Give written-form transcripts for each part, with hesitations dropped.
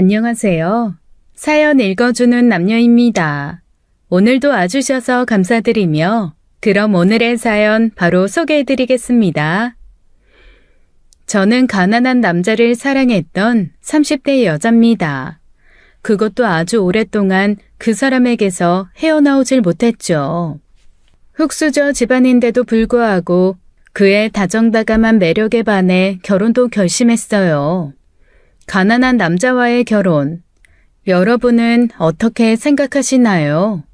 안녕하세요. 사연 읽어주는 남녀입니다. 오늘도 와주셔서 감사드리며 그럼 오늘의 사연 바로 소개해드리겠습니다. 저는 가난한 남자를 사랑했던 30대 여자입니다. 그것도 아주 오랫동안 그 사람에게서 헤어나오질 못했죠. 흙수저 집안인데도 불구하고 그의 다정다감한 매력에 반해 결혼도 결심했어요. 가난한 남자와의 결혼, 여러분은 어떻게 생각하시나요?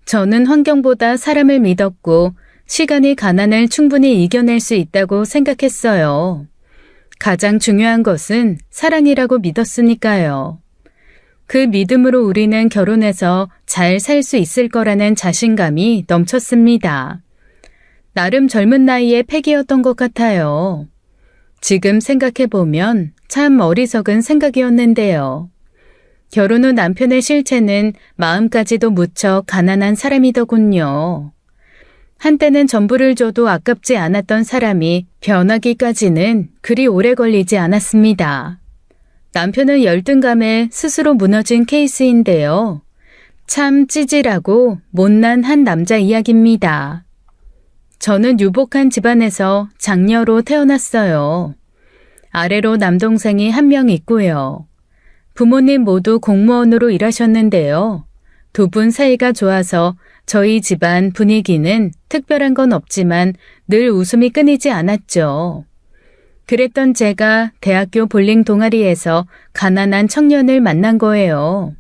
저는 환경보다 사람을 믿었고 시간이 가난을 충분히 이겨낼 수 있다고 생각했어요. 가장 중요한 것은 사랑이라고 믿었으니까요. 그 믿음으로 우리는 결혼해서 잘 살 수 있을 거라는 자신감이 넘쳤습니다. 나름 젊은 나이에 패기였던 것 같아요. 지금 생각해보면 참 어리석은 생각이었는데요. 결혼 후 남편의 실체는 마음까지도 무척 가난한 사람이더군요. 한때는 전부를 줘도 아깝지 않았던 사람이 변하기까지는 그리 오래 걸리지 않았습니다. 남편은 열등감에 스스로 무너진 케이스인데요. 참 찌질하고 못난 한 남자 이야기입니다. 저는 유복한 집안에서 장녀로 태어났어요. 아래로 남동생이 한 명 있고요. 부모님 모두 공무원으로 일하셨는데요. 두 분 사이가 좋아서 저희 집안 분위기는 특별한 건 없지만 늘 웃음이 끊이지 않았죠. 그랬던 제가 대학교 볼링 동아리에서 가난한 청년을 만난 거예요.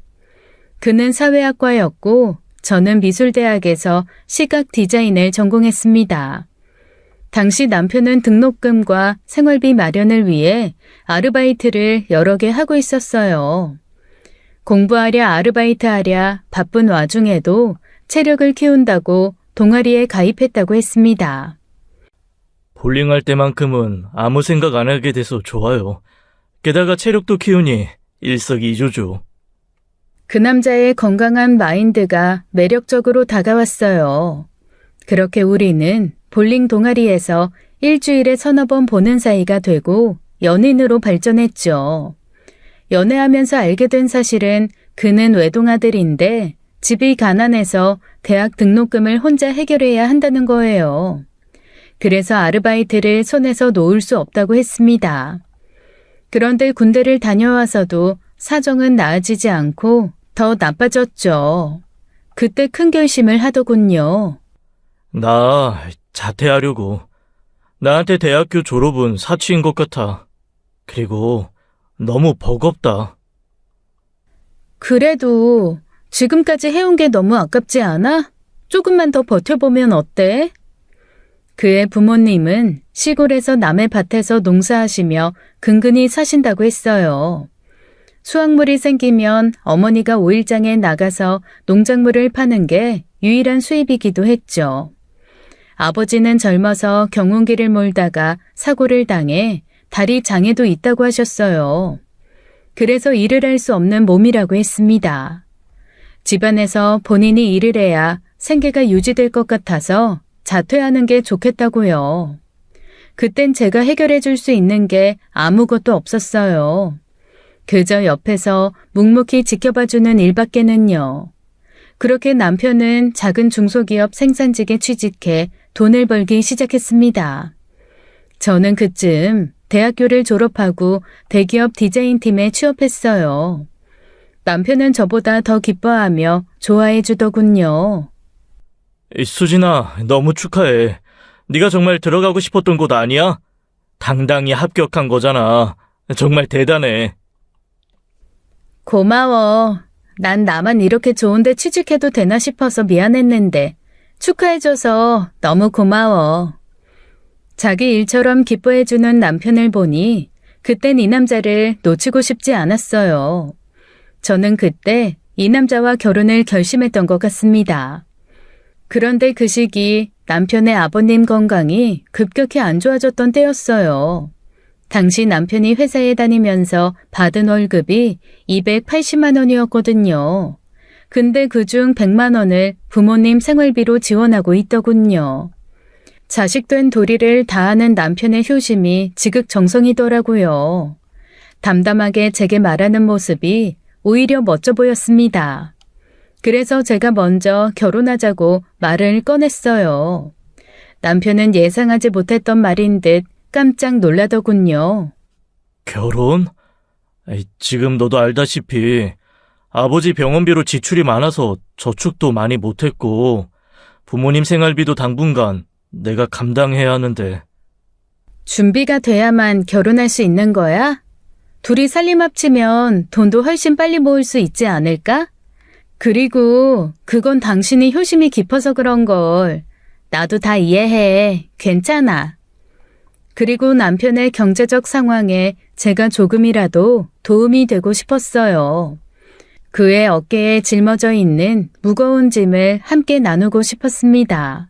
그는 사회학과였고 저는 미술대학에서 시각 디자인을 전공했습니다. 당시 남편은 등록금과 생활비 마련을 위해 아르바이트를 여러 개 하고 있었어요. 공부하랴 아르바이트하랴 바쁜 와중에도 체력을 키운다고 동아리에 가입했다고 했습니다. 볼링할 때만큼은 아무 생각 안 하게 돼서 좋아요. 게다가 체력도 키우니 일석이조죠. 그 남자의 건강한 마인드가 매력적으로 다가왔어요. 그렇게 우리는 볼링 동아리에서 일주일에 서너 번 보는 사이가 되고 연인으로 발전했죠. 연애하면서 알게 된 사실은 그는 외동아들인데 집이 가난해서 대학 등록금을 혼자 해결해야 한다는 거예요. 그래서 아르바이트를 손에서 놓을 수 없다고 했습니다. 그런데 군대를 다녀와서도 사정은 나아지지 않고 더 나빠졌죠. 그때 큰 결심을 하더군요. 나 자퇴하려고. 나한테 대학교 졸업은 사치인 것 같아. 그리고 너무 버겁다. 그래도 지금까지 해온 게 너무 아깝지 않아? 조금만 더 버텨보면 어때? 그의 부모님은 시골에서 남의 밭에서 농사하시며 근근히 사신다고 했어요. 수확물이 생기면 어머니가 오일장에 나가서 농작물을 파는 게 유일한 수입이기도 했죠. 아버지는 젊어서 경운기를 몰다가 사고를 당해 다리 장애도 있다고 하셨어요. 그래서 일을 할 수 없는 몸이라고 했습니다. 집안에서 본인이 일을 해야 생계가 유지될 것 같아서 자퇴하는 게 좋겠다고요. 그땐 제가 해결해 줄 수 있는 게 아무것도 없었어요. 그저 옆에서 묵묵히 지켜봐주는 일밖에는요. 그렇게 남편은 작은 중소기업 생산직에 취직해 돈을 벌기 시작했습니다. 저는 그쯤 대학교를 졸업하고 대기업 디자인팀에 취업했어요. 남편은 저보다 더 기뻐하며 좋아해 주더군요. 수진아, 너무 축하해. 네가 정말 들어가고 싶었던 곳 아니야? 당당히 합격한 거잖아. 정말 대단해. 고마워. 난 나만 이렇게 좋은데 취직해도 되나 싶어서 미안했는데 축하해줘서 너무 고마워. 자기 일처럼 기뻐해주는 남편을 보니 그땐 이 남자를 놓치고 싶지 않았어요. 저는 그때 이 남자와 결혼을 결심했던 것 같습니다. 그런데 그 시기 남편의 아버님 건강이 급격히 안 좋아졌던 때였어요. 당시 남편이 회사에 다니면서 받은 월급이 280만 원이었거든요. 근데 그중 100만 원을 부모님 생활비로 지원하고 있더군요. 자식된 도리를 다하는 남편의 효심이 지극정성이더라고요. 담담하게 제게 말하는 모습이 오히려 멋져 보였습니다. 그래서 제가 먼저 결혼하자고 말을 꺼냈어요. 남편은 예상하지 못했던 말인 듯 깜짝 놀라더군요. 결혼? 지금 너도 알다시피 아버지 병원비로 지출이 많아서 저축도 많이 못했고 부모님 생활비도 당분간 내가 감당해야 하는데. 준비가 돼야만 결혼할 수 있는 거야? 둘이 살림 합치면 돈도 훨씬 빨리 모을 수 있지 않을까? 그리고 그건 당신이 효심이 깊어서 그런 걸. 나도 다 이해해. 괜찮아. 그리고 남편의 경제적 상황에 제가 조금이라도 도움이 되고 싶었어요. 그의 어깨에 짊어져 있는 무거운 짐을 함께 나누고 싶었습니다.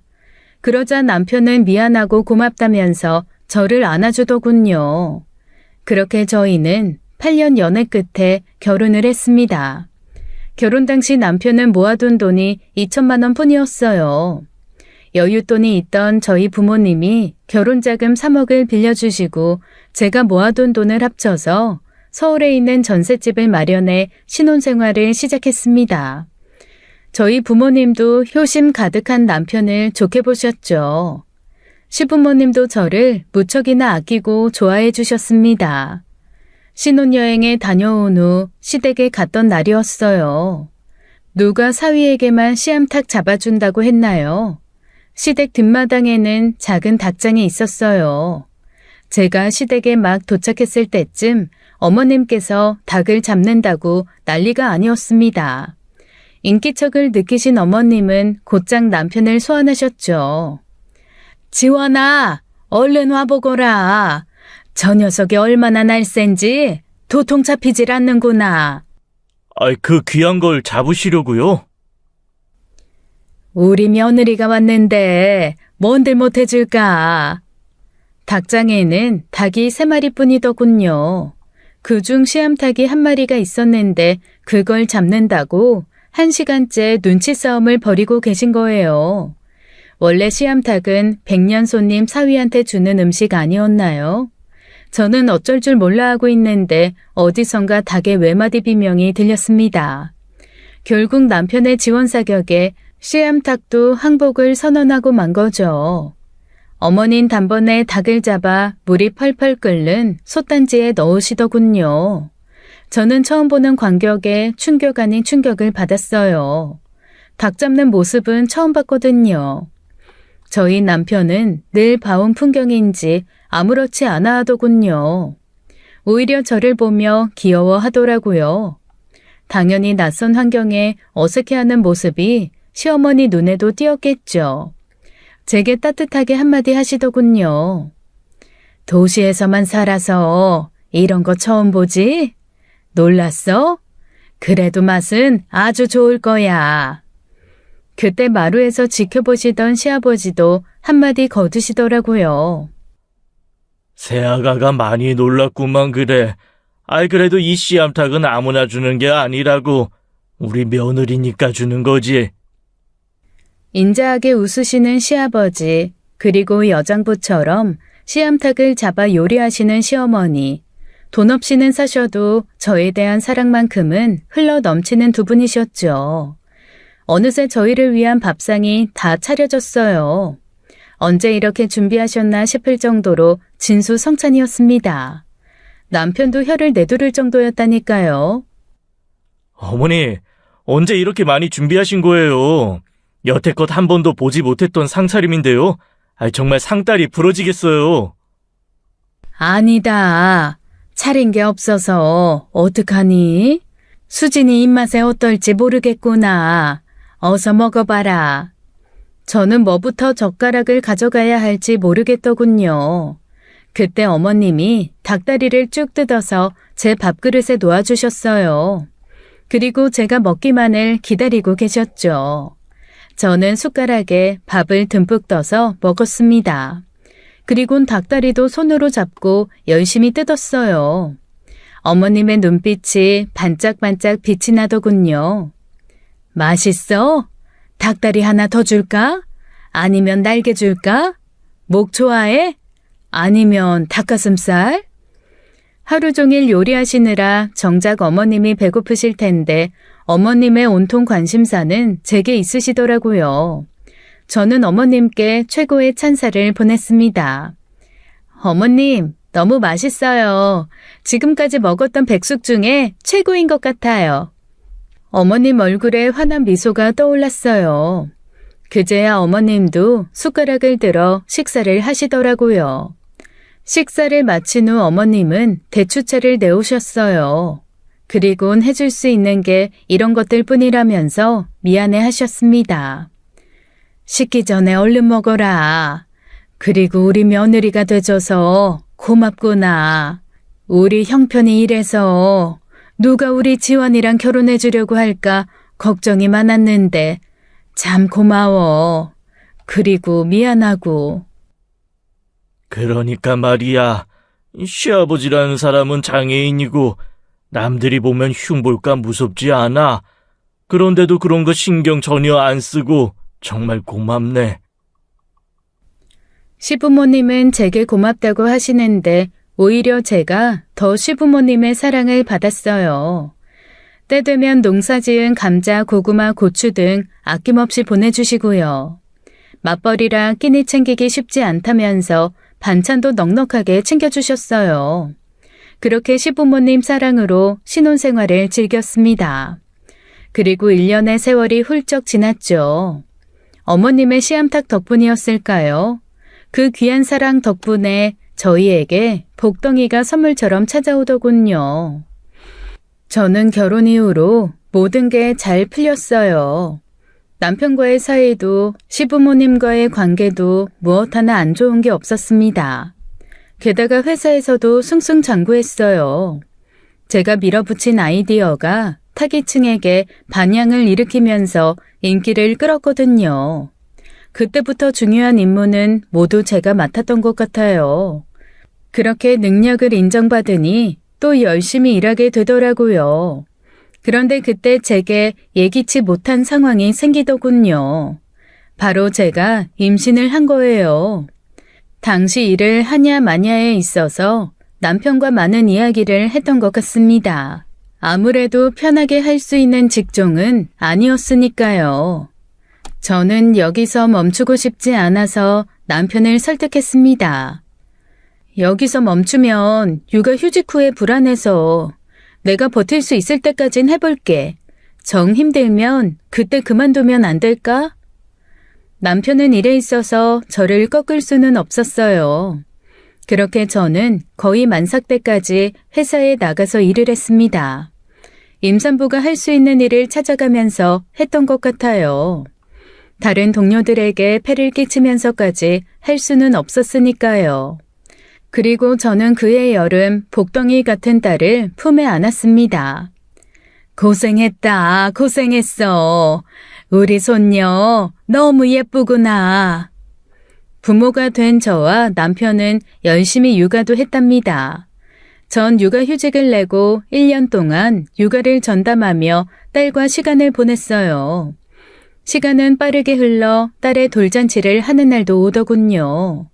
그러자 남편은 미안하고 고맙다면서 저를 안아주더군요. 그렇게 저희는 8년 연애 끝에 결혼을 했습니다. 결혼 당시 남편은 모아둔 돈이 2천만 원 뿐이었어요. 여윳돈이 있던 저희 부모님이 결혼자금 3억을 빌려주시고 제가 모아둔 돈을 합쳐서 서울에 있는 전셋집을 마련해 신혼생활을 시작했습니다. 저희 부모님도 효심 가득한 남편을 좋게 보셨죠. 시부모님도 저를 무척이나 아끼고 좋아해 주셨습니다. 신혼여행에 다녀온 후 시댁에 갔던 날이었어요. 누가 사위에게만 씨암탉 잡아준다고 했나요? 시댁 뒷마당에는 작은 닭장이 있었어요. 제가 시댁에 막 도착했을 때쯤 어머님께서 닭을 잡는다고 난리가 아니었습니다. 인기척을 느끼신 어머님은 곧장 남편을 소환하셨죠. 지원아, 얼른 와보거라. 저 녀석이 얼마나 날쌘지 도통 잡히질 않는구나. 그 귀한 걸 잡으시려고요? 우리 며느리가 왔는데 뭔들 못해줄까? 닭장에는 닭이 3마리뿐이더군요. 그중 씨암탉이 1마리가 있었는데 그걸 잡는다고 1시간째 눈치 싸움을 벌이고 계신 거예요. 원래 씨암탉은 백년 손님 사위한테 주는 음식 아니었나요? 저는 어쩔 줄 몰라 하고 있는데 어디선가 닭의 외마디 비명이 들렸습니다. 결국 남편의 지원 사격에 씨암탉도 항복을 선언하고 만 거죠. 어머닌 단번에 닭을 잡아 물이 펄펄 끓는 솥단지에 넣으시더군요. 저는 처음 보는 광경에 충격 아닌 충격을 받았어요. 닭 잡는 모습은 처음 봤거든요. 저희 남편은 늘 봐온 풍경인지 아무렇지 않아 하더군요. 오히려 저를 보며 귀여워하더라고요. 당연히 낯선 환경에 어색해하는 모습이 시어머니 눈에도 띄었겠죠. 제게 따뜻하게 한마디 하시더군요. 도시에서만 살아서 이런 거 처음 보지? 놀랐어? 그래도 맛은 아주 좋을 거야. 그때 마루에서 지켜보시던 시아버지도 한마디 거두시더라고요. 새아가가 많이 놀랐구만 그래. 그래도 이 씨암탉은 아무나 주는 게 아니라고. 우리 며느리니까 주는 거지. 인자하게 웃으시는 시아버지, 그리고 여장부처럼 씨암탉을 잡아 요리하시는 시어머니, 돈 없이는 사셔도 저에 대한 사랑만큼은 흘러 넘치는 두 분이셨죠. 어느새 저희를 위한 밥상이 다 차려졌어요. 언제 이렇게 준비하셨나 싶을 정도로 진수성찬이었습니다. 남편도 혀를 내두를 정도였다니까요. 어머니, 언제 이렇게 많이 준비하신 거예요? 여태껏 한 번도 보지 못했던 상차림인데요. 정말 상다리 부러지겠어요. 아니다. 차린 게 없어서 어떡하니? 수진이 입맛에 어떨지 모르겠구나. 어서 먹어봐라. 저는 뭐부터 젓가락을 가져가야 할지 모르겠더군요. 그때 어머님이 닭다리를 쭉 뜯어서 제 밥그릇에 놓아주셨어요. 그리고 제가 먹기만을 기다리고 계셨죠. 저는 숟가락에 밥을 듬뿍 떠서 먹었습니다. 그리곤 닭다리도 손으로 잡고 열심히 뜯었어요. 어머님의 눈빛이 반짝반짝 빛이 나더군요. 맛있어? 닭다리 하나 더 줄까? 아니면 날개 줄까? 목 좋아해? 아니면 닭가슴살? 하루 종일 요리하시느라 정작 어머님이 배고프실 텐데 어머님의 온통 관심사는 제게 있으시더라고요. 저는 어머님께 최고의 찬사를 보냈습니다. 어머님, 너무 맛있어요. 지금까지 먹었던 백숙 중에 최고인 것 같아요. 어머님 얼굴에 환한 미소가 떠올랐어요. 그제야 어머님도 숟가락을 들어 식사를 하시더라고요. 식사를 마친 후 어머님은 대추차를 내오셨어요. 그리곤 해줄 수 있는 게 이런 것들 뿐이라면서 미안해 하셨습니다. 식기 전에 얼른 먹어라. 그리고 우리 며느리가 돼줘서 고맙구나. 우리 형편이 이래서 누가 우리 지원이랑 결혼해 주려고 할까 걱정이 많았는데 참 고마워. 그리고 미안하고. 그러니까 말이야. 이 시아버지라는 사람은 장애인이고 남들이 보면 흉볼까 무섭지 않아. 그런데도 그런 거 신경 전혀 안 쓰고 정말 고맙네. 시부모님은 제게 고맙다고 하시는데 오히려 제가 더 시부모님의 사랑을 받았어요. 때 되면 농사지은 감자, 고구마, 고추 등 아낌없이 보내주시고요. 맞벌이라 끼니 챙기기 쉽지 않다면서 반찬도 넉넉하게 챙겨주셨어요. 그렇게 시부모님 사랑으로 신혼생활을 즐겼습니다. 그리고 1년의 세월이 훌쩍 지났죠. 어머님의 씨암탉 덕분이었을까요? 그 귀한 사랑 덕분에 저희에게 복덩이가 선물처럼 찾아오더군요. 저는 결혼 이후로 모든 게 잘 풀렸어요. 남편과의 사이도 시부모님과의 관계도 무엇 하나 안 좋은 게 없었습니다. 게다가 회사에서도 승승장구했어요. 제가 밀어붙인 아이디어가 타깃층에게 반향을 일으키면서 인기를 끌었거든요. 그때부터 중요한 임무는 모두 제가 맡았던 것 같아요. 그렇게 능력을 인정받으니 또 열심히 일하게 되더라고요. 그런데 그때 제게 예기치 못한 상황이 생기더군요. 바로 제가 임신을 한 거예요. 당시 일을 하냐 마냐에 있어서 남편과 많은 이야기를 했던 것 같습니다. 아무래도 편하게 할 수 있는 직종은 아니었으니까요. 저는 여기서 멈추고 싶지 않아서 남편을 설득했습니다. 여기서 멈추면 육아 휴직 후에 불안해서 내가 버틸 수 있을 때까진 해볼게. 정 힘들면 그때 그만두면 안 될까? 남편은 일에 있어서 저를 꺾을 수는 없었어요. 그렇게 저는 거의 만삭 때까지 회사에 나가서 일을 했습니다. 임산부가 할 수 있는 일을 찾아가면서 했던 것 같아요. 다른 동료들에게 폐를 끼치면서까지 할 수는 없었으니까요. 그리고 저는 그해 여름 복덩이 같은 딸을 품에 안았습니다. 고생했다, 고생했어. 우리 손녀 너무 예쁘구나. 부모가 된 저와 남편은 열심히 육아도 했답니다. 전 육아휴직을 내고 1년 동안 육아를 전담하며 딸과 시간을 보냈어요. 시간은 빠르게 흘러 딸의 돌잔치를 하는 날도 오더군요.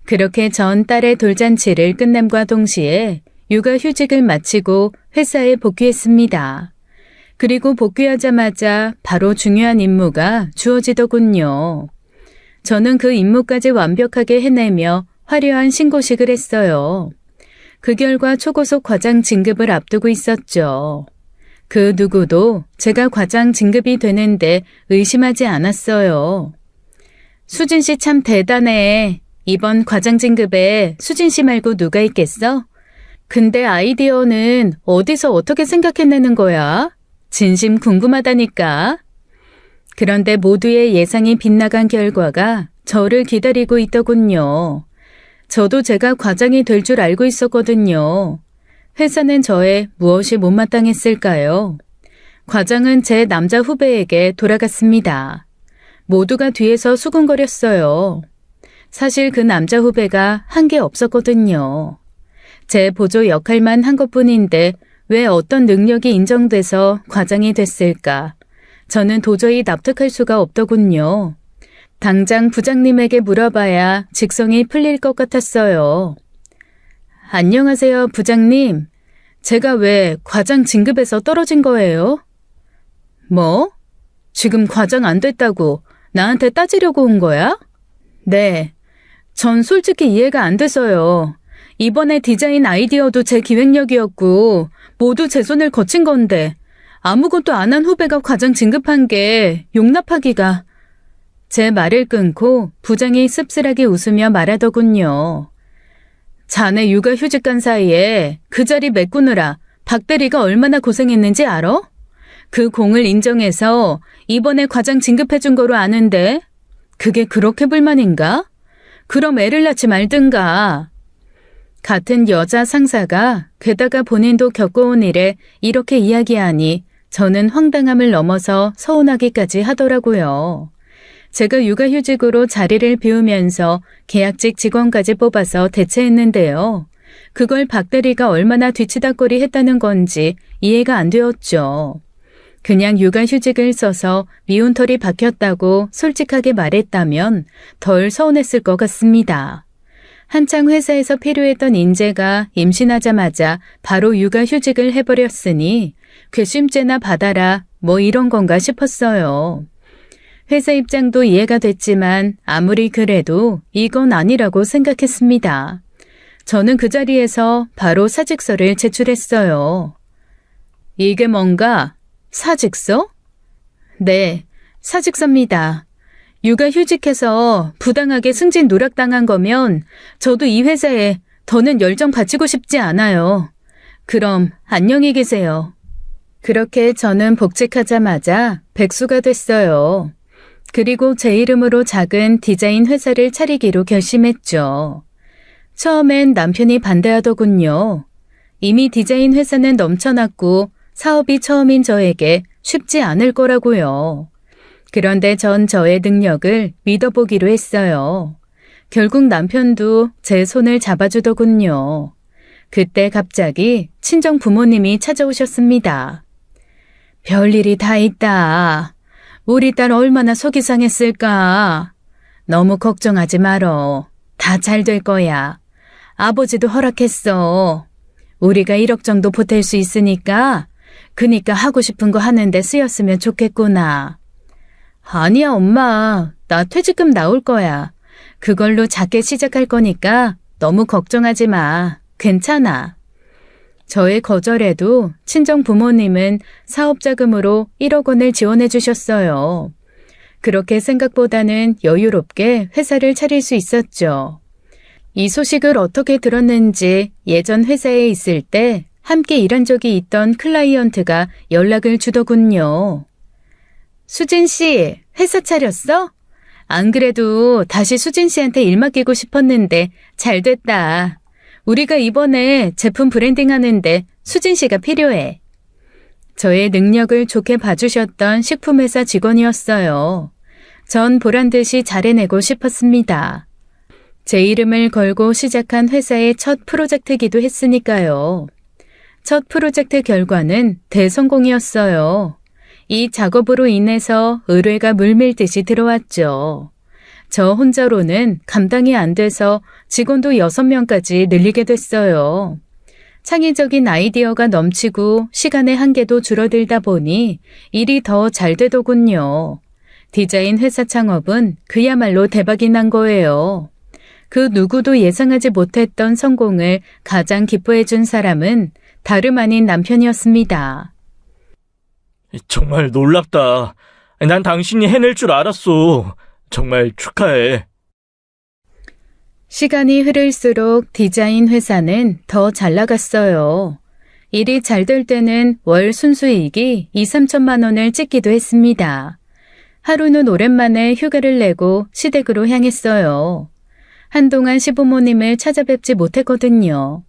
그렇게 전 딸의 돌잔치를 끝남과 동시에 육아휴직을 마치고 회사에 복귀했습니다. 그리고 복귀하자마자 바로 중요한 임무가 주어지더군요. 저는 그 임무까지 완벽하게 해내며 화려한 신고식을 했어요. 그 결과 초고속 과장 진급을 앞두고 있었죠. 그 누구도 제가 과장 진급이 되는데 의심하지 않았어요. 수진 씨 참 대단해. 이번 과장 진급에 수진 씨 말고 누가 있겠어? 근데 아이디어는 어디서 어떻게 생각해내는 거야? 진심 궁금하다니까. 그런데 모두의 예상이 빗나간 결과가 저를 기다리고 있더군요. 저도 제가 과장이 될 줄 알고 있었거든요. 회사는 저의 무엇이 못마땅했을까요? 과장은 제 남자 후배에게 돌아갔습니다. 모두가 뒤에서 수군거렸어요. 사실 그 남자 후배가 한 게 없었거든요. 제 보조 역할만 한 것뿐인데 왜 어떤 능력이 인정돼서 과장이 됐을까? 저는 도저히 납득할 수가 없더군요. 당장 부장님에게 물어봐야 직성이 풀릴 것 같았어요. 안녕하세요, 부장님. 제가 왜 과장 진급에서 떨어진 거예요? 뭐? 지금 과장 안 됐다고 나한테 따지려고 온 거야? 네. 전 솔직히 이해가 안 돼서요. 이번에 디자인 아이디어도 제 기획력이었고 모두 제 손을 거친 건데 아무것도 안 한 후배가 과장 진급한 게 용납하기가. 제 말을 끊고 부장이 씁쓸하게 웃으며 말하더군요. 자네 육아휴직 간 사이에 그 자리 메꾸느라 박 대리가 얼마나 고생했는지 알아? 그 공을 인정해서 이번에 과장 진급해준 거로 아는데 그게 그렇게 불만인가? 그럼 애를 낳지 말든가. 같은 여자 상사가 게다가 본인도 겪어온 일에 이렇게 이야기하니 저는 황당함을 넘어서 서운하기까지 하더라고요. 제가 육아휴직으로 자리를 비우면서 계약직 직원까지 뽑아서 대체했는데요. 그걸 박 대리가 얼마나 뒤치다꺼리 했다는 건지 이해가 안 되었죠. 그냥 육아휴직을 써서 미운털이 박혔다고 솔직하게 말했다면 덜 서운했을 것 같습니다. 한창 회사에서 필요했던 인재가 임신하자마자 바로 육아휴직을 해버렸으니 괘씸죄나 받아라 뭐 이런 건가 싶었어요. 회사 입장도 이해가 됐지만 아무리 그래도 이건 아니라고 생각했습니다. 저는 그 자리에서 바로 사직서를 제출했어요. 이게 뭔가? 사직서? 네, 사직서입니다. 육아휴직해서 부당하게 승진 누락당한 거면 저도 이 회사에 더는 열정 바치고 싶지 않아요. 그럼 안녕히 계세요. 그렇게 저는 복직하자마자 백수가 됐어요. 그리고 제 이름으로 작은 디자인 회사를 차리기로 결심했죠. 처음엔 남편이 반대하더군요. 이미 디자인 회사는 넘쳐났고 사업이 처음인 저에게 쉽지 않을 거라고요. 그런데 전 저의 능력을 믿어보기로 했어요. 결국 남편도 제 손을 잡아주더군요. 그때 갑자기 친정 부모님이 찾아오셨습니다. 별일이 다 있다. 우리 딸 얼마나 속이 상했을까. 너무 걱정하지 말어. 다 잘 될 거야. 아버지도 허락했어. 우리가 1억 정도 보탤 수 있으니까 그니까 하고 싶은 거 하는데 쓰였으면 좋겠구나. 아니야, 엄마. 나 퇴직금 나올 거야. 그걸로 작게 시작할 거니까 너무 걱정하지 마. 괜찮아. 저의 거절에도 친정 부모님은 사업 자금으로 1억 원을 지원해 주셨어요. 그렇게 생각보다는 여유롭게 회사를 차릴 수 있었죠. 이 소식을 어떻게 들었는지 예전 회사에 있을 때 함께 일한 적이 있던 클라이언트가 연락을 주더군요. 수진 씨, 회사 차렸어? 안 그래도 다시 수진 씨한테 일 맡기고 싶었는데 잘 됐다. 우리가 이번에 제품 브랜딩 하는데 수진 씨가 필요해. 저의 능력을 좋게 봐주셨던 식품회사 직원이었어요. 전 보란 듯이 잘해내고 싶었습니다. 제 이름을 걸고 시작한 회사의 첫 프로젝트이기도 했으니까요. 첫 프로젝트 결과는 대성공이었어요. 이 작업으로 인해서 의뢰가 물밀듯이 들어왔죠. 저 혼자로는 감당이 안 돼서 직원도 6명까지 늘리게 됐어요. 창의적인 아이디어가 넘치고 시간의 한계도 줄어들다 보니 일이 더 잘 되더군요. 디자인 회사 창업은 그야말로 대박이 난 거예요. 그 누구도 예상하지 못했던 성공을 가장 기뻐해 준 사람은 다름 아닌 남편이었습니다. 정말 놀랍다. 난 당신이 해낼 줄 알았어. 정말 축하해. 시간이 흐를수록 디자인 회사는 더 잘 나갔어요. 일이 잘 될 때는 월 순수익이 2, 3천만 원을 찍기도 했습니다. 하루는 오랜만에 휴가를 내고 시댁으로 향했어요. 한동안 시부모님을 찾아뵙지 못했거든요.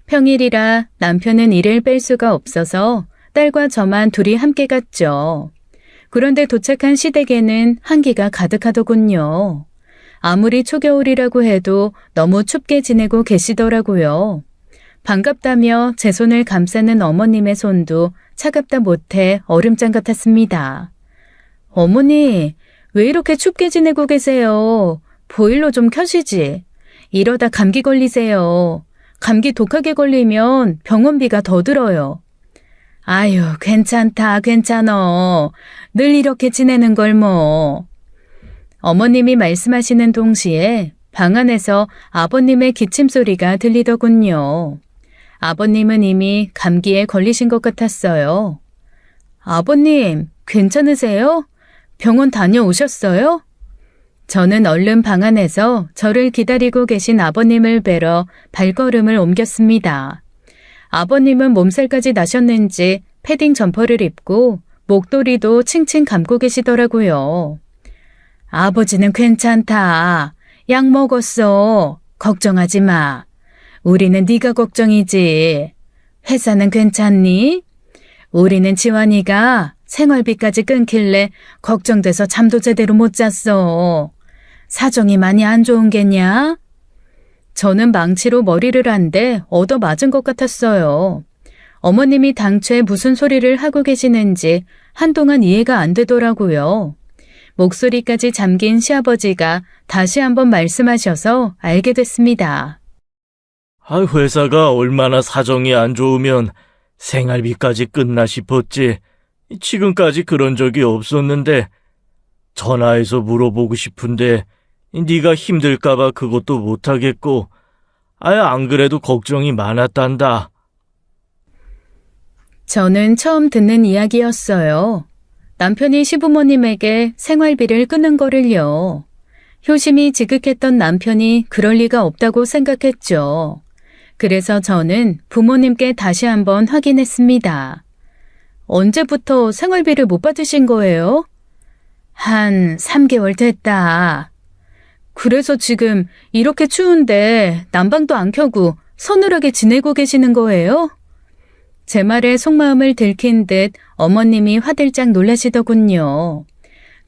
평일이라 남편은 일을 뺄 수가 없어서 딸과 저만 둘이 함께 갔죠. 그런데 도착한 시댁에는 한기가 가득하더군요. 아무리 초겨울이라고 해도 너무 춥게 지내고 계시더라고요. 반갑다며 제 손을 감싸는 어머님의 손도 차갑다 못해 얼음장 같았습니다. 어머니, 왜 이렇게 춥게 지내고 계세요? 보일러 좀 켜시지. 이러다 감기 걸리세요. 감기 독하게 걸리면 병원비가 더 들어요. 아유, 괜찮다, 괜찮어. 늘 이렇게 지내는 걸 뭐. 어머님이 말씀하시는 동시에 방 안에서 아버님의 기침 소리가 들리더군요. 아버님은 이미 감기에 걸리신 것 같았어요. 아버님, 괜찮으세요? 병원 다녀오셨어요? 저는 얼른 방 안에서 저를 기다리고 계신 아버님을 뵈러 발걸음을 옮겼습니다. 아버님은 몸살까지 나셨는지 패딩 점퍼를 입고 목도리도 칭칭 감고 계시더라고요. 아버지는 괜찮다. 약 먹었어. 걱정하지 마. 우리는 네가 걱정이지. 회사는 괜찮니? 우리는 지환이가 생활비까지 끊길래 걱정돼서 잠도 제대로 못 잤어. 사정이 많이 안 좋은 게냐? 저는 망치로 머리를 한 대 얻어맞은 것 같았어요. 어머님이 당최 무슨 소리를 하고 계시는지 한동안 이해가 안 되더라고요. 목소리까지 잠긴 시아버지가 다시 한번 말씀하셔서 알게 됐습니다. 회사가 얼마나 사정이 안 좋으면 생활비까지 끝나 싶었지. 지금까지 그런 적이 없었는데 전화해서 물어보고 싶은데 네가 힘들까봐 그것도 못하겠고 안 그래도 걱정이 많았단다. 저는 처음 듣는 이야기였어요. 남편이 시부모님에게 생활비를 끊는 거를요. 효심이 지극했던 남편이 그럴 리가 없다고 생각했죠. 그래서 저는 부모님께 다시 한번 확인했습니다. 언제부터 생활비를 못 받으신 거예요? 한 3개월 됐다. 그래서 지금 이렇게 추운데 난방도 안 켜고 서늘하게 지내고 계시는 거예요? 제 말에 속마음을 들킨 듯 어머님이 화들짝 놀라시더군요.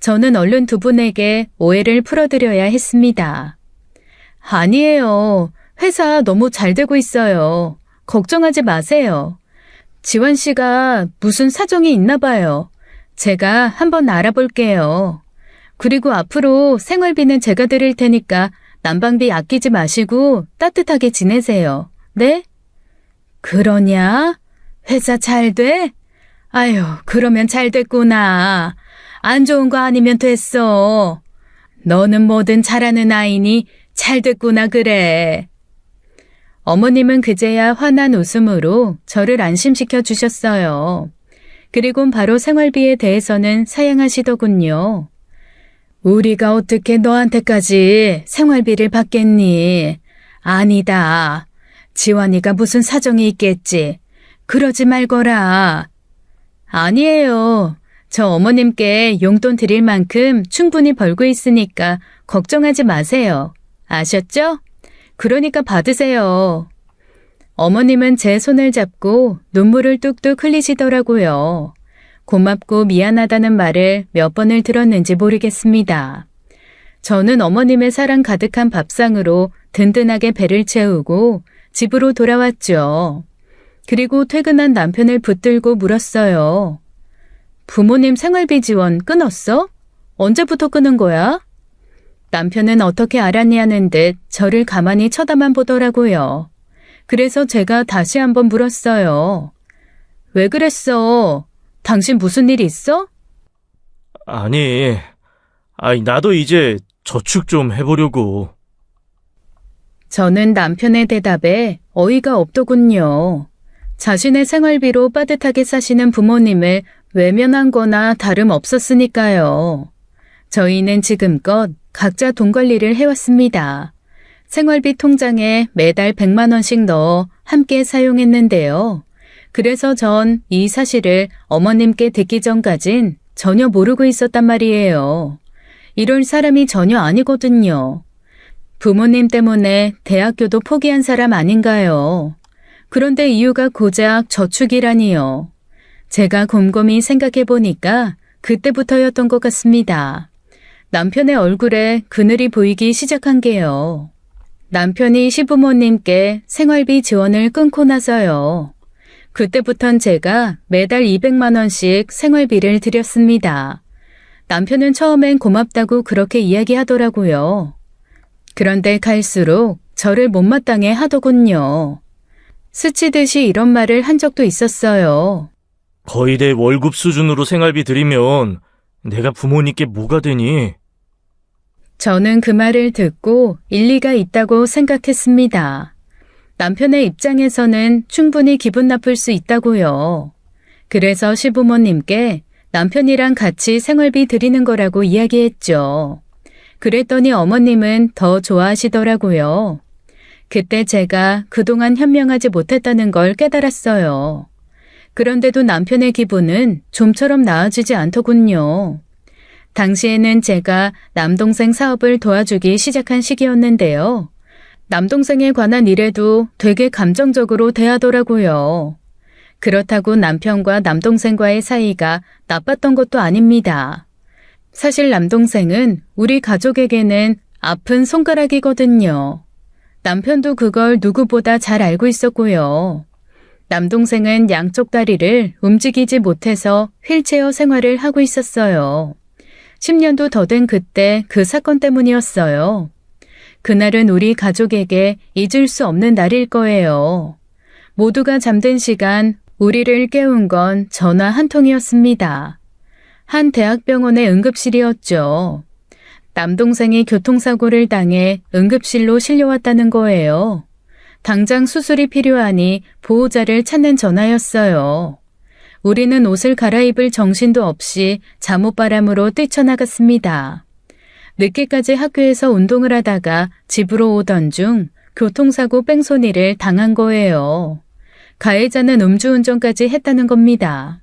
저는 얼른 두 분에게 오해를 풀어드려야 했습니다. 아니에요. 회사 너무 잘 되고 있어요. 걱정하지 마세요. 지환 씨가 무슨 사정이 있나 봐요. 제가 한번 알아볼게요. 그리고 앞으로 생활비는 제가 드릴 테니까 난방비 아끼지 마시고 따뜻하게 지내세요. 네? 그러냐? 회사 잘 돼? 아유, 그러면 잘 됐구나. 안 좋은 거 아니면 됐어. 너는 뭐든 잘하는 아이니 잘 됐구나 그래. 어머님은 그제야 환한 웃음으로 저를 안심시켜 주셨어요. 그리곤 바로 생활비에 대해서는 사양하시더군요. 우리가 어떻게 너한테까지 생활비를 받겠니? 아니다. 지환이가 무슨 사정이 있겠지. 그러지 말거라. 아니에요. 저 어머님께 용돈 드릴 만큼 충분히 벌고 있으니까 걱정하지 마세요. 아셨죠? 그러니까 받으세요. 어머님은 제 손을 잡고 눈물을 뚝뚝 흘리시더라고요. 고맙고 미안하다는 말을 몇 번을 들었는지 모르겠습니다. 저는 어머님의 사랑 가득한 밥상으로 든든하게 배를 채우고 집으로 돌아왔죠. 그리고 퇴근한 남편을 붙들고 물었어요. 부모님 생활비 지원 끊었어? 언제부터 끊은 거야? 남편은 어떻게 알았냐는 듯 저를 가만히 쳐다만 보더라고요. 그래서 제가 다시 한번 물었어요. 왜 그랬어? 당신 무슨 일 있어? 아니, 나도 이제 저축 좀 해보려고. 저는 남편의 대답에 어이가 없더군요. 자신의 생활비로 빠듯하게 사시는 부모님을 외면한 거나 다름없었으니까요. 저희는 지금껏 각자 돈 관리를 해왔습니다. 생활비 통장에 매달 100만 원씩 넣어 함께 사용했는데요. 그래서 전 이 사실을 어머님께 듣기 전까진 전혀 모르고 있었단 말이에요. 이럴 사람이 전혀 아니거든요. 부모님 때문에 대학교도 포기한 사람 아닌가요? 그런데 이유가 고작 저축이라니요. 제가 곰곰이 생각해보니까 그때부터였던 것 같습니다. 남편의 얼굴에 그늘이 보이기 시작한 게요. 남편이 시부모님께 생활비 지원을 끊고 나서요. 그때부턴 제가 매달 200만 원씩 생활비를 드렸습니다. 남편은 처음엔 고맙다고 그렇게 이야기하더라고요. 그런데 갈수록 저를 못마땅해 하더군요. 스치듯이 이런 말을 한 적도 있었어요. 거의 내 월급 수준으로 생활비 들이면 내가 부모님께 뭐가 되니? 저는 그 말을 듣고 일리가 있다고 생각했습니다. 남편의 입장에서는 충분히 기분 나쁠 수 있다고요. 그래서 시부모님께 남편이랑 같이 생활비 드리는 거라고 이야기했죠. 그랬더니 어머님은 더 좋아하시더라고요. 그때 제가 그동안 현명하지 못했다는 걸 깨달았어요. 그런데도 남편의 기분은 좀처럼 나아지지 않더군요. 당시에는 제가 남동생 사업을 도와주기 시작한 시기였는데요. 남동생에 관한 일에도 되게 감정적으로 대하더라고요. 그렇다고 남편과 남동생과의 사이가 나빴던 것도 아닙니다. 사실 남동생은 우리 가족에게는 아픈 손가락이거든요. 남편도 그걸 누구보다 잘 알고 있었고요. 남동생은 양쪽 다리를 움직이지 못해서 휠체어 생활을 하고 있었어요. 10년도 더 된 그때 그 사건 때문이었어요. 그날은 우리 가족에게 잊을 수 없는 날일 거예요. 모두가 잠든 시간 우리를 깨운 건 전화 한 통이었습니다. 한 대학병원의 응급실이었죠. 남동생이 교통사고를 당해 응급실로 실려왔다는 거예요. 당장 수술이 필요하니 보호자를 찾는 전화였어요. 우리는 옷을 갈아입을 정신도 없이 잠옷바람으로 뛰쳐나갔습니다. 늦게까지 학교에서 운동을 하다가 집으로 오던 중 교통사고 뺑소니를 당한 거예요. 가해자는 음주운전까지 했다는 겁니다.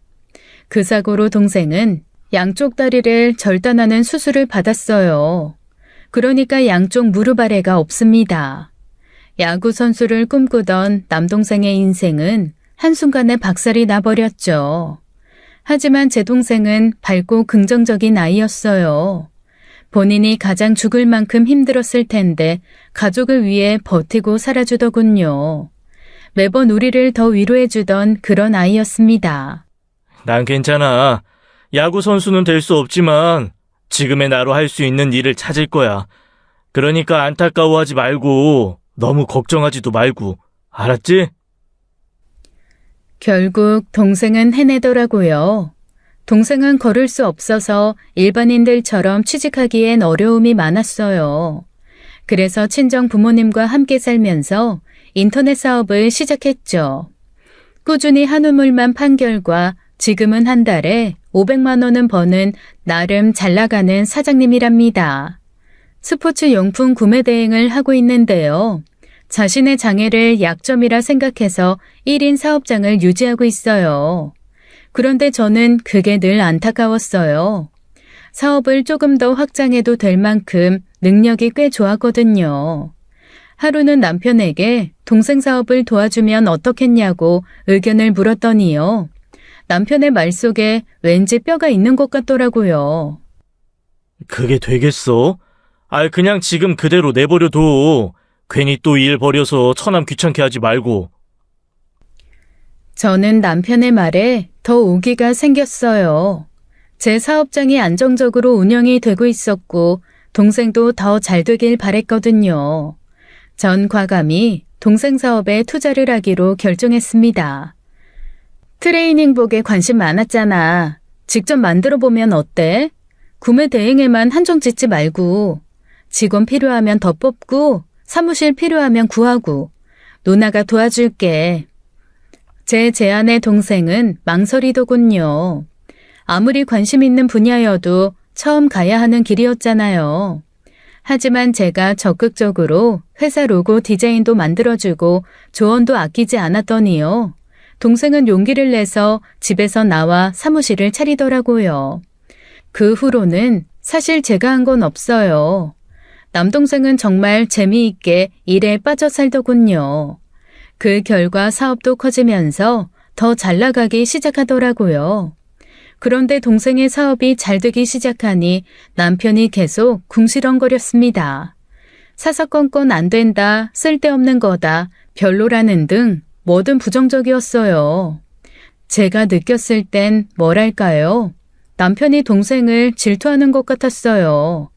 그 사고로 동생은 양쪽 다리를 절단하는 수술을 받았어요. 그러니까 양쪽 무릎 아래가 없습니다. 야구 선수를 꿈꾸던 남동생의 인생은 한순간에 박살이 나버렸죠. 하지만 제 동생은 밝고 긍정적인 아이였어요. 본인이 가장 죽을 만큼 힘들었을 텐데 가족을 위해 버티고 살아주더군요. 매번 우리를 더 위로해주던 그런 아이였습니다. 난 괜찮아. 야구 선수는 될 수 없지만 지금의 나로 할 수 있는 일을 찾을 거야. 그러니까 안타까워하지 말고 너무 걱정하지도 말고. 알았지? 결국 동생은 해내더라고요. 동생은 걸을 수 없어서 일반인들처럼 취직하기엔 어려움이 많았어요. 그래서 친정 부모님과 함께 살면서 인터넷 사업을 시작했죠. 꾸준히 한우물만 판 결과 지금은 한 달에 500만 원은 버는 나름 잘 나가는 사장님이랍니다. 스포츠 용품 구매 대행을 하고 있는데요. 자신의 장애를 약점이라 생각해서 1인 사업장을 유지하고 있어요. 그런데 저는 그게 늘 안타까웠어요. 사업을 조금 더 확장해도 될 만큼 능력이 꽤 좋았거든요. 하루는 남편에게 동생 사업을 도와주면 어떻겠냐고 의견을 물었더니요. 남편의 말 속에 왠지 뼈가 있는 것 같더라고요. 그게 되겠어? 그냥 지금 그대로 내버려둬. 괜히 또 일 벌여서 처남 귀찮게 하지 말고. 저는 남편의 말에 더 오기가 생겼어요. 제 사업장이 안정적으로 운영이 되고 있었고 동생도 더 잘 되길 바랬거든요. 전 과감히 동생 사업에 투자를 하기로 결정했습니다. 트레이닝복에 관심 많았잖아. 직접 만들어 보면 어때? 구매 대행에만 한정 짓지 말고 직원 필요하면 더 뽑고 사무실 필요하면 구하고 누나가 도와줄게. 제 제안에 동생은 망설이더군요. 아무리 관심 있는 분야여도 처음 가야 하는 길이었잖아요. 하지만 제가 적극적으로 회사 로고 디자인도 만들어주고 조언도 아끼지 않았더니요. 동생은 용기를 내서 집에서 나와 사무실을 차리더라고요. 그 후로는 사실 제가 한 건 없어요. 남동생은 정말 재미있게 일에 빠져 살더군요. 그 결과 사업도 커지면서 더 잘 나가기 시작하더라고요. 그런데 동생의 사업이 잘 되기 시작하니 남편이 계속 궁시렁거렸습니다. 사사건건 안 된다, 쓸데없는 거다, 별로라는 등 뭐든 부정적이었어요. 제가 느꼈을 땐 뭐랄까요? 남편이 동생을 질투하는 것 같았어요.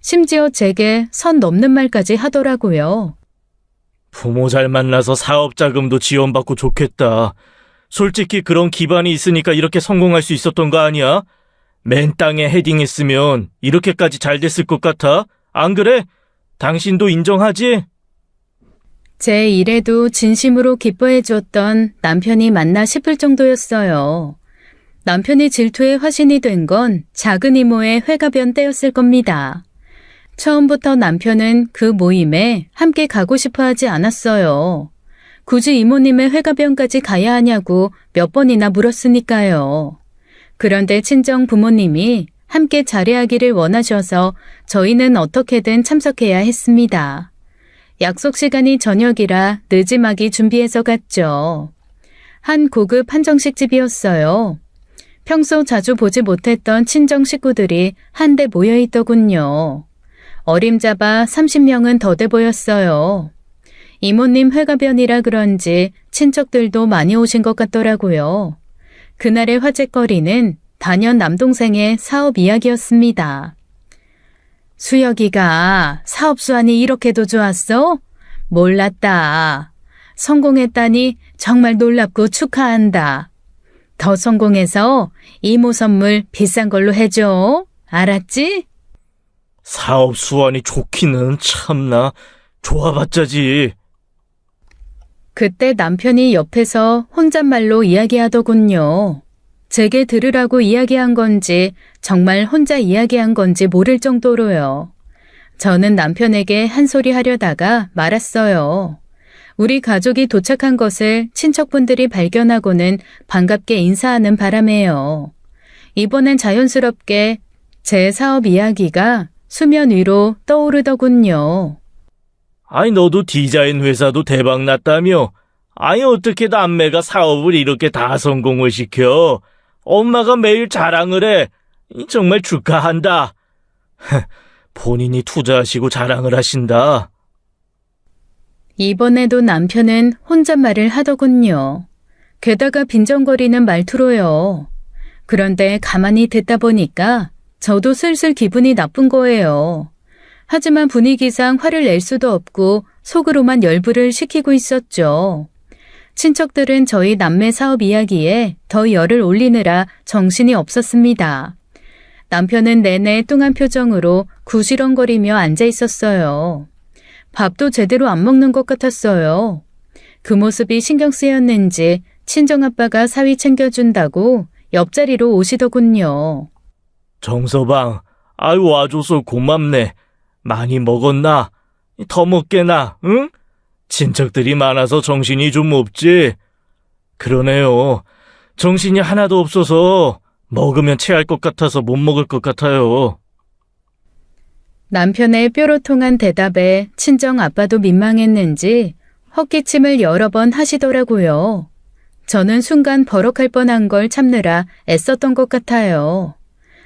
심지어 제게 선 넘는 말까지 하더라고요. 부모 잘 만나서 사업 자금도 지원받고 좋겠다. 솔직히 그런 기반이 있으니까 이렇게 성공할 수 있었던 거 아니야? 맨 땅에 헤딩했으면 이렇게까지 잘 됐을 것 같아? 안 그래? 당신도 인정하지? 제 일에도 진심으로 기뻐해 주었던 남편이 맞나 싶을 정도였어요. 남편이 질투의 화신이 된 건 작은 이모의 회가변 때였을 겁니다. 처음부터 남편은 그 모임에 함께 가고 싶어 하지 않았어요. 굳이 이모님의 회가변까지 가야 하냐고 몇 번이나 물었으니까요. 그런데 친정 부모님이 함께 자례하기를 원하셔서 저희는 어떻게든 참석해야 했습니다. 약속 시간이 저녁이라 늦지막이 준비해서 갔죠. 한 고급 한정식 집이었어요. 평소 자주 보지 못했던 친정 식구들이 한데 모여 있더군요. 어림잡아 30명은 더 돼 보였어요. 이모님 회가변이라 그런지 친척들도 많이 오신 것 같더라고요. 그날의 화제거리는 단연 남동생의 사업 이야기였습니다. 수혁이가 사업 수완이 이렇게도 좋았어? 몰랐다. 성공했다니 정말 놀랍고 축하한다. 더 성공해서 이모 선물 비싼 걸로 해줘. 알았지? 사업 수완이 좋기는 참나. 좋아봤자지. 그때 남편이 옆에서 혼잣말로 이야기하더군요. 제게 들으라고 이야기한 건지 정말 혼자 이야기한 건지 모를 정도로요. 저는 남편에게 한 소리 하려다가 말았어요. 우리 가족이 도착한 것을 친척분들이 발견하고는 반갑게 인사하는 바람에요. 이번엔 자연스럽게 제 사업 이야기가 수면 위로 떠오르더군요. 아니 너도 디자인 회사도 대박 났다며? 아니 어떻게 남매가 사업을 이렇게 다 성공을 시켜? 엄마가 매일 자랑을 해. 정말 축하한다. 본인이 투자하시고 자랑을 하신다. 이번에도 남편은 혼잣말을 하더군요. 게다가 빈정거리는 말투로요. 그런데 가만히 듣다 보니까 저도 슬슬 기분이 나쁜 거예요. 하지만 분위기상 화를 낼 수도 없고 속으로만 열불을 식히고 있었죠. 친척들은 저희 남매 사업 이야기에 더 열을 올리느라 정신이 없었습니다. 남편은 내내 뚱한 표정으로 구시렁거리며 앉아 있었어요. 밥도 제대로 안 먹는 것 같았어요. 그 모습이 신경 쓰였는지 친정아빠가 사위 챙겨준다고 옆자리로 오시더군요. 정서방, 아유 와줘서 고맙네. 많이 먹었나? 더 먹게나, 응? 친척들이 많아서 정신이 좀 없지? 그러네요. 정신이 하나도 없어서 먹으면 체할 것 같아서 못 먹을 것 같아요. 남편의 뾰로통한 대답에 친정 아빠도 민망했는지 헛기침을 여러 번 하시더라고요. 저는 순간 버럭할 뻔한 걸 참느라 애썼던 것 같아요.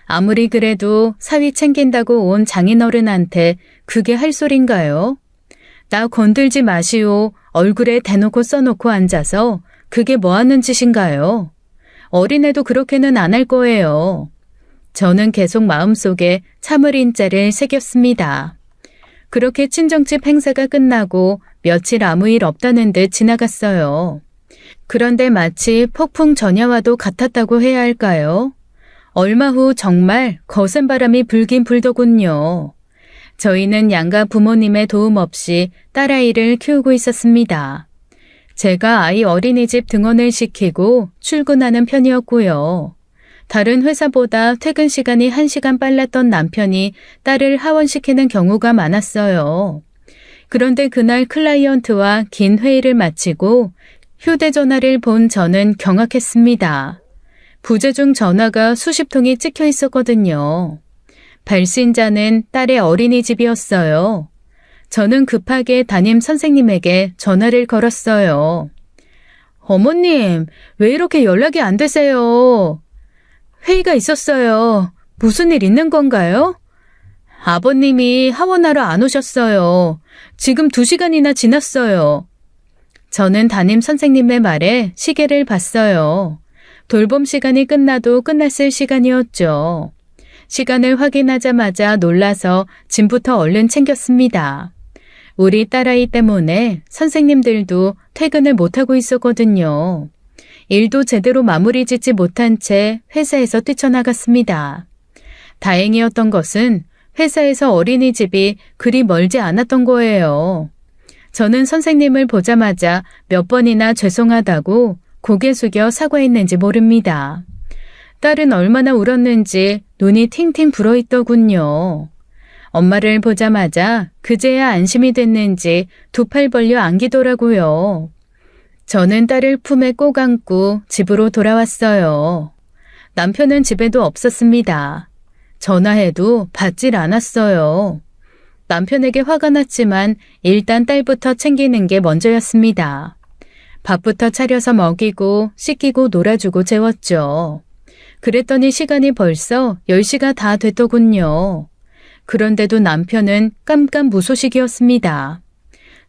아무리 그래도 사위 챙긴다고 온 장인어른한테 그게 할 소린가요? 나 건들지 마시오. 얼굴에 대놓고 써놓고 앉아서 그게 뭐 하는 짓인가요? 어린애도 그렇게는 안 할 거예요. 저는 계속 마음속에 참을 인자를 새겼습니다. 그렇게 친정집 행사가 끝나고 며칠 아무 일 없다는 듯 지나갔어요. 그런데 마치 폭풍 전야와도 같았다고 해야 할까요? 얼마 후 정말 거센 바람이 불긴 불더군요. 저희는 양가 부모님의 도움 없이 딸아이를 키우고 있었습니다. 제가 아이 어린이집 등원을 시키고 출근하는 편이었고요. 다른 회사보다 퇴근 시간이 1시간 빨랐던 남편이 딸을 하원시키는 경우가 많았어요. 그런데 그날 클라이언트와 긴 회의를 마치고 휴대전화를 본 저는 경악했습니다. 부재중 전화가 수십 통이 찍혀 있었거든요. 발신자는 딸의 어린이집이었어요. 저는 급하게 담임 선생님에게 전화를 걸었어요. 어머님, 왜 이렇게 연락이 안 되세요? 회의가 있었어요. 무슨 일 있는 건가요? 아버님이 하원하러 안 오셨어요. 지금 2시간이나 지났어요. 저는 담임 선생님의 말에 시계를 봤어요. 돌봄 시간이 끝나도 끝났을 시간이었죠. 시간을 확인하자마자 놀라서 짐부터 얼른 챙겼습니다. 우리 딸아이 때문에 선생님들도 퇴근을 못하고 있었거든요. 일도 제대로 마무리 짓지 못한 채 회사에서 뛰쳐나갔습니다. 다행이었던 것은 회사에서 어린이집이 그리 멀지 않았던 거예요. 저는 선생님을 보자마자 몇 번이나 죄송하다고 고개 숙여 사과했는지 모릅니다. 딸은 얼마나 울었는지 눈이 팅팅 불어있더군요. 엄마를 보자마자 그제야 안심이 됐는지 두 팔 벌려 안기더라고요. 저는 딸을 품에 꼭 안고 집으로 돌아왔어요. 남편은 집에도 없었습니다. 전화해도 받질 않았어요. 남편에게 화가 났지만 일단 딸부터 챙기는 게 먼저였습니다. 밥부터 차려서 먹이고 씻기고 놀아주고 재웠죠. 그랬더니 시간이 벌써 10시가 다 됐더군요. 그런데도 남편은 깜깜무소식이었습니다.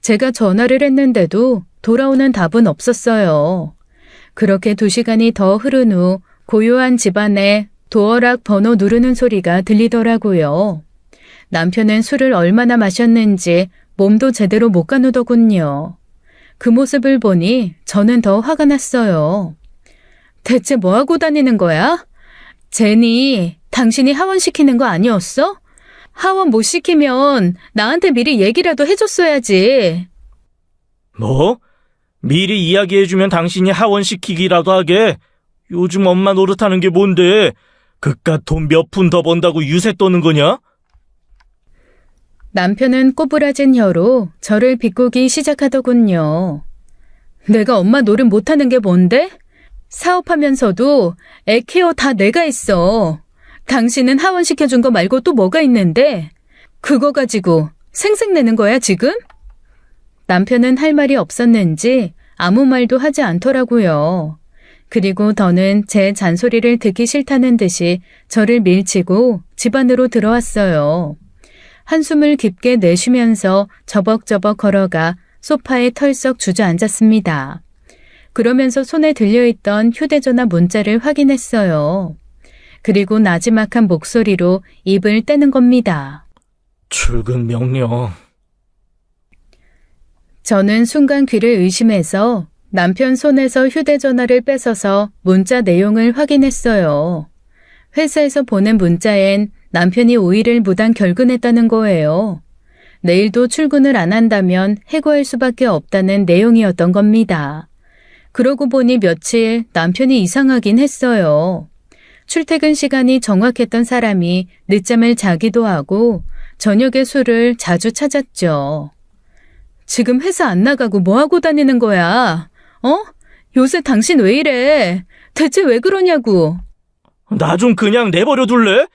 제가 전화를 했는데도 돌아오는 답은 없었어요. 그렇게 2시간이 더 흐른 후 고요한 집안에 도어락 번호 누르는 소리가 들리더라고요. 남편은 술을 얼마나 마셨는지 몸도 제대로 못 가누더군요. 그 모습을 보니 저는 더 화가 났어요. 대체 뭐하고 다니는 거야? 제니, 당신이 하원시키는 거 아니었어? 하원 못 시키면 나한테 미리 얘기라도 해줬어야지. 뭐? 미리 이야기해주면 당신이 하원시키기라도 하게? 요즘 엄마 노릇하는 게 뭔데? 그깟 돈 몇 푼 더 번다고 유세 떠는 거냐? 남편은 꼬부라진 혀로 저를 비꼬기 시작하더군요. 내가 엄마 노릇 못하는 게 뭔데? 사업하면서도 애 케어 다 내가 했어. 당신은 하원시켜준 거 말고 또 뭐가 있는데? 그거 가지고 생색내는 거야 지금? 남편은 할 말이 없었는지 아무 말도 하지 않더라고요. 그리고 더는 제 잔소리를 듣기 싫다는 듯이 저를 밀치고 집 안으로 들어왔어요. 한숨을 깊게 내쉬면서 저벅저벅 걸어가 소파에 털썩 주저앉았습니다. 그러면서 손에 들려있던 휴대전화 문자를 확인했어요. 그리고 나지막한 목소리로 입을 떼는 겁니다. 출근 명령. 저는 순간 귀를 의심해서 남편 손에서 휴대전화를 뺏어서 문자 내용을 확인했어요. 회사에서 보낸 문자엔 남편이 5일을 무단 결근했다는 거예요. 내일도 출근을 안 한다면 해고할 수밖에 없다는 내용이었던 겁니다. 그러고 보니 며칠 남편이 이상하긴 했어요. 출퇴근 시간이 정확했던 사람이 늦잠을 자기도 하고 저녁에 술을 자주 찾았죠. 지금 회사 안 나가고 뭐하고 다니는 거야? 요새 당신 왜 이래? 대체 왜 그러냐고. 나 좀 그냥 내버려 둘래?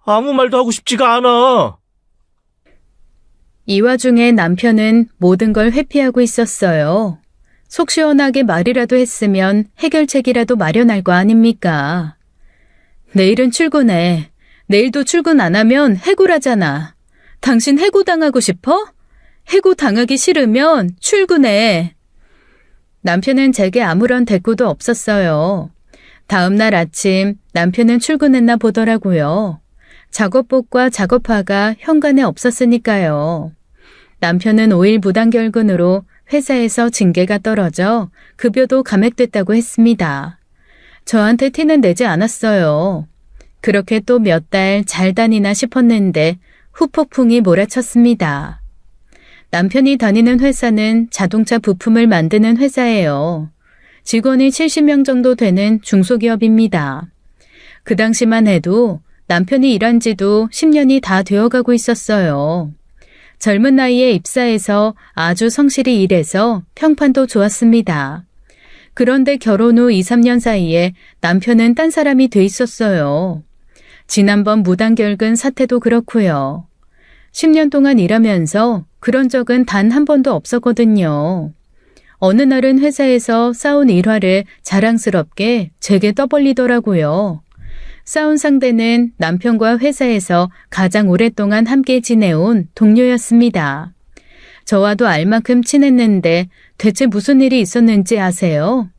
아무 말도 하고 싶지가 않아. 이 와중에 남편은 모든 걸 회피하고 있었어요. 속 시원하게 말이라도 했으면 해결책이라도 마련할 거 아닙니까? 내일은 출근해. 내일도 출근 안 하면 해고라잖아. 당신 해고당하고 싶어? 해고당하기 싫으면 출근해. 남편은 제게 아무런 대꾸도 없었어요. 다음 날 아침 남편은 출근했나 보더라고요. 작업복과 작업화가 현관에 없었으니까요. 남편은 5일 무단결근으로 회사에서 징계가 떨어져 급여도 감액됐다고 했습니다. 저한테 티는 내지 않았어요. 그렇게 또 몇 달 잘 다니나 싶었는데 후폭풍이 몰아쳤습니다. 남편이 다니는 회사는 자동차 부품을 만드는 회사예요. 직원이 70명 정도 되는 중소기업입니다. 그 당시만 해도 남편이 일한 지도 10년이 다 되어가고 있었어요. 젊은 나이에 입사해서 아주 성실히 일해서 평판도 좋았습니다. 그런데 결혼 후 2, 3년 사이에 남편은 딴 사람이 돼 있었어요. 지난번 무단결근 사태도 그렇고요. 10년 동안 일하면서 그런 적은 단 한 번도 없었거든요. 어느 날은 회사에서 싸운 일화를 자랑스럽게 제게 떠벌리더라고요. 싸운 상대는 남편과 회사에서 가장 오랫동안 함께 지내온 동료였습니다. 저와도 알만큼 친했는데 대체 무슨 일이 있었는지 아세요?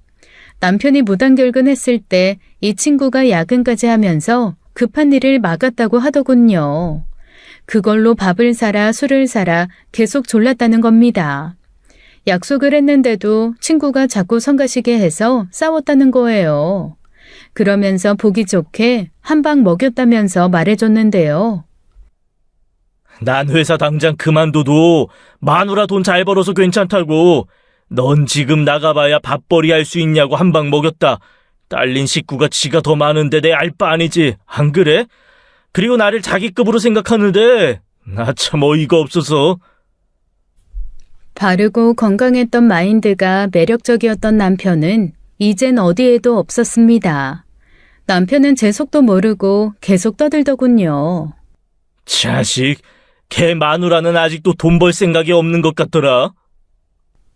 남편이 무단결근했을 때 이 친구가 야근까지 하면서 급한 일을 막았다고 하더군요. 그걸로 밥을 사라 술을 사라 계속 졸랐다는 겁니다. 약속을 했는데도 친구가 자꾸 성가시게 해서 싸웠다는 거예요. 그러면서 보기 좋게 한 방 먹였다면서 말해줬는데요. 난 회사 당장 그만둬도 마누라 돈 잘 벌어서 괜찮다고. 넌 지금 나가봐야 밥벌이 할 수 있냐고 한 방 먹였다. 딸린 식구가 지가 더 많은데 내 알바 아니지. 안 그래? 그리고 나를 자기급으로 생각하는데 나 참 어이가 없어서. 바르고 건강했던 마인드가 매력적이었던 남편은 이젠 어디에도 없었습니다. 남편은 제 속도 모르고 계속 떠들더군요. 자식, 걔 마누라는 아직도 돈 벌 생각이 없는 것 같더라.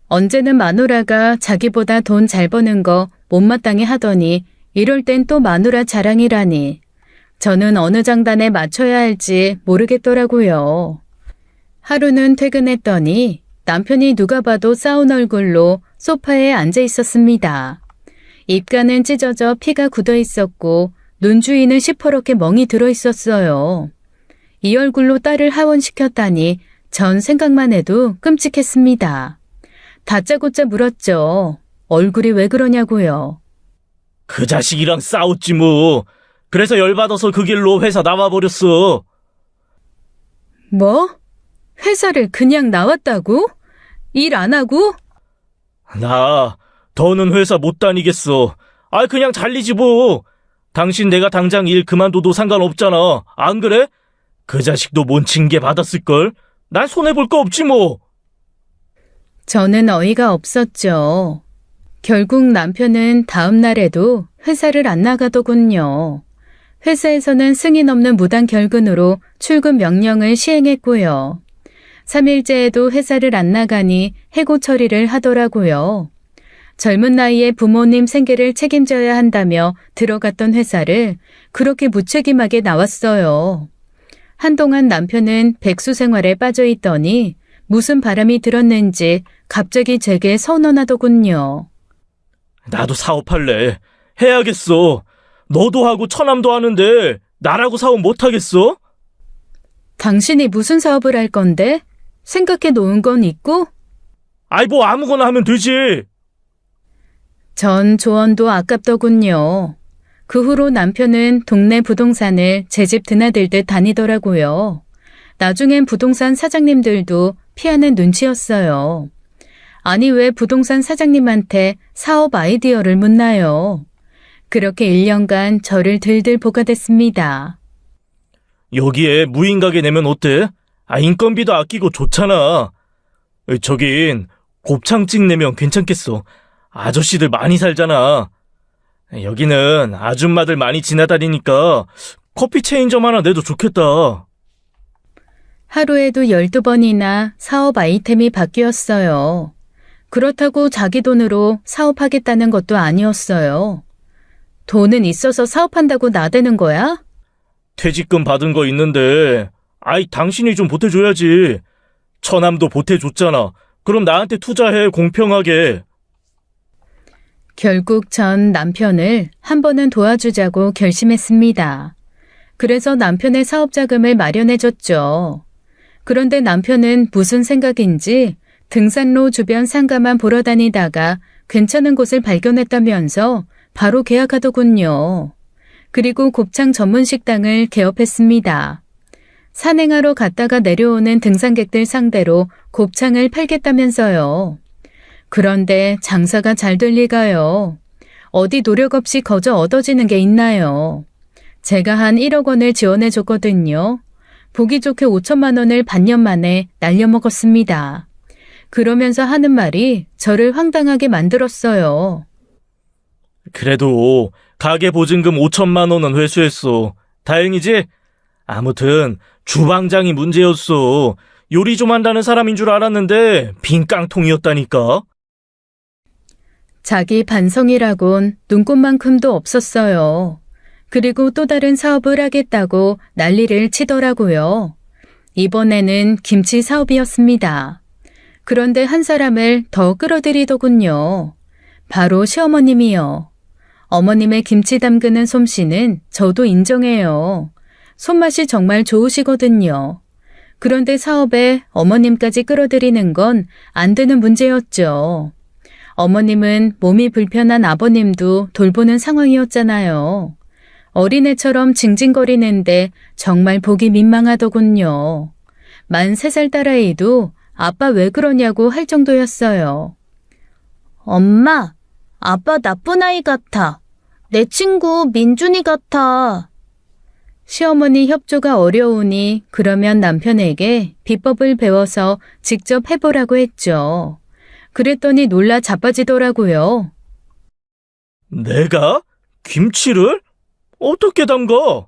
언제는 마누라가 자기보다 돈 잘 버는 거 못마땅해 하더니 이럴 땐 또 마누라 자랑이라니. 저는 어느 장단에 맞춰야 할지 모르겠더라고요. 하루는 퇴근했더니 남편이 누가 봐도 싸운 얼굴로 소파에 앉아 있었습니다. 입가는 찢어져 피가 굳어 있었고 눈 주위는 시퍼렇게 멍이 들어 있었어요. 이 얼굴로 딸을 하원시켰다니 전 생각만 해도 끔찍했습니다. 다짜고짜 물었죠. 얼굴이 왜 그러냐고요. 그 자식이랑 싸웠지 뭐. 그래서 열받아서 그 길로 회사 나와버렸어. 뭐? 회사를 그냥 나왔다고? 일 안 하고? 나 더는 회사 못 다니겠어. 그냥 잘리지 뭐. 당신 내가 당장 일 그만둬도 상관없잖아. 안 그래? 그 자식도 뭔 징계 받았을걸? 난 손해볼 거 없지 뭐. 저는 어이가 없었죠. 결국 남편은 다음 날에도 회사를 안 나가더군요. 회사에서는 승인 없는 무단 결근으로 출근 명령을 시행했고요. 3일째에도 회사를 안 나가니 해고 처리를 하더라고요. 젊은 나이에 부모님 생계를 책임져야 한다며 들어갔던 회사를 그렇게 무책임하게 나왔어요. 한동안 남편은 백수 생활에 빠져 있더니 무슨 바람이 들었는지 갑자기 제게 선언하더군요. 나도 사업할래. 해야겠어. 너도 하고 처남도 하는데 나라고 사업 못하겠어? 당신이 무슨 사업을 할 건데? 생각해 놓은 건 있고? 뭐 아무거나 하면 되지. 전 조언도 아깝더군요. 그 후로 남편은 동네 부동산을 제 집 드나들 듯 다니더라고요. 나중엔 부동산 사장님들도 피하는 눈치였어요. 아니 왜 부동산 사장님한테 사업 아이디어를 묻나요? 그렇게 1년간 저를 들들 볶아댔습니다. 여기에 무인가게 내면 어때? 인건비도 아끼고 좋잖아. 저긴 곱창집 내면 괜찮겠어. 아저씨들 많이 살잖아. 여기는 아줌마들 많이 지나다니니까 커피 체인점 하나 내도 좋겠다. 하루에도 12번이나 사업 아이템이 바뀌었어요. 그렇다고 자기 돈으로 사업하겠다는 것도 아니었어요. 돈은 있어서 사업한다고 나대는 거야? 퇴직금 받은 거 있는데, 당신이 좀 보태줘야지. 처남도 보태줬잖아. 그럼 나한테 투자해, 공평하게. 결국 전 남편을 한 번은 도와주자고 결심했습니다. 그래서 남편의 사업 자금을 마련해줬죠. 그런데 남편은 무슨 생각인지 등산로 주변 상가만 보러 다니다가 괜찮은 곳을 발견했다면서 바로 계약하더군요. 그리고 곱창 전문 식당을 개업했습니다. 산행하러 갔다가 내려오는 등산객들 상대로 곱창을 팔겠다면서요. 그런데 장사가 잘 될 리가요. 어디 노력 없이 거저 얻어지는 게 있나요? 제가 한 1억 원을 지원해줬거든요. 보기 좋게 5천만 원을 반년 만에 날려먹었습니다. 그러면서 하는 말이 저를 황당하게 만들었어요. 그래도 가게 보증금 5천만 원은 회수했어. 다행이지? 아무튼 주방장이 문제였어. 요리 좀 한다는 사람인 줄 알았는데 빈 깡통이었다니까. 자기 반성이라곤 눈꽃만큼도 없었어요. 그리고 또 다른 사업을 하겠다고 난리를 치더라고요. 이번에는 김치 사업이었습니다. 그런데 한 사람을 더 끌어들이더군요. 바로 시어머님이요. 어머님의 김치 담그는 솜씨는 저도 인정해요. 손맛이 정말 좋으시거든요. 그런데 사업에 어머님까지 끌어들이는 건 안 되는 문제였죠. 어머님은 몸이 불편한 아버님도 돌보는 상황이었잖아요. 어린애처럼 징징거리는데 정말 보기 민망하더군요. 만 3살 딸아이도 아빠 왜 그러냐고 할 정도였어요. 엄마, 아빠 나쁜 아이 같아. 내 친구 민준이 같아. 시어머니 협조가 어려우니 그러면 남편에게 비법을 배워서 직접 해보라고 했죠. 그랬더니 놀라 자빠지더라고요. 내가? 김치를? 어떻게 담가?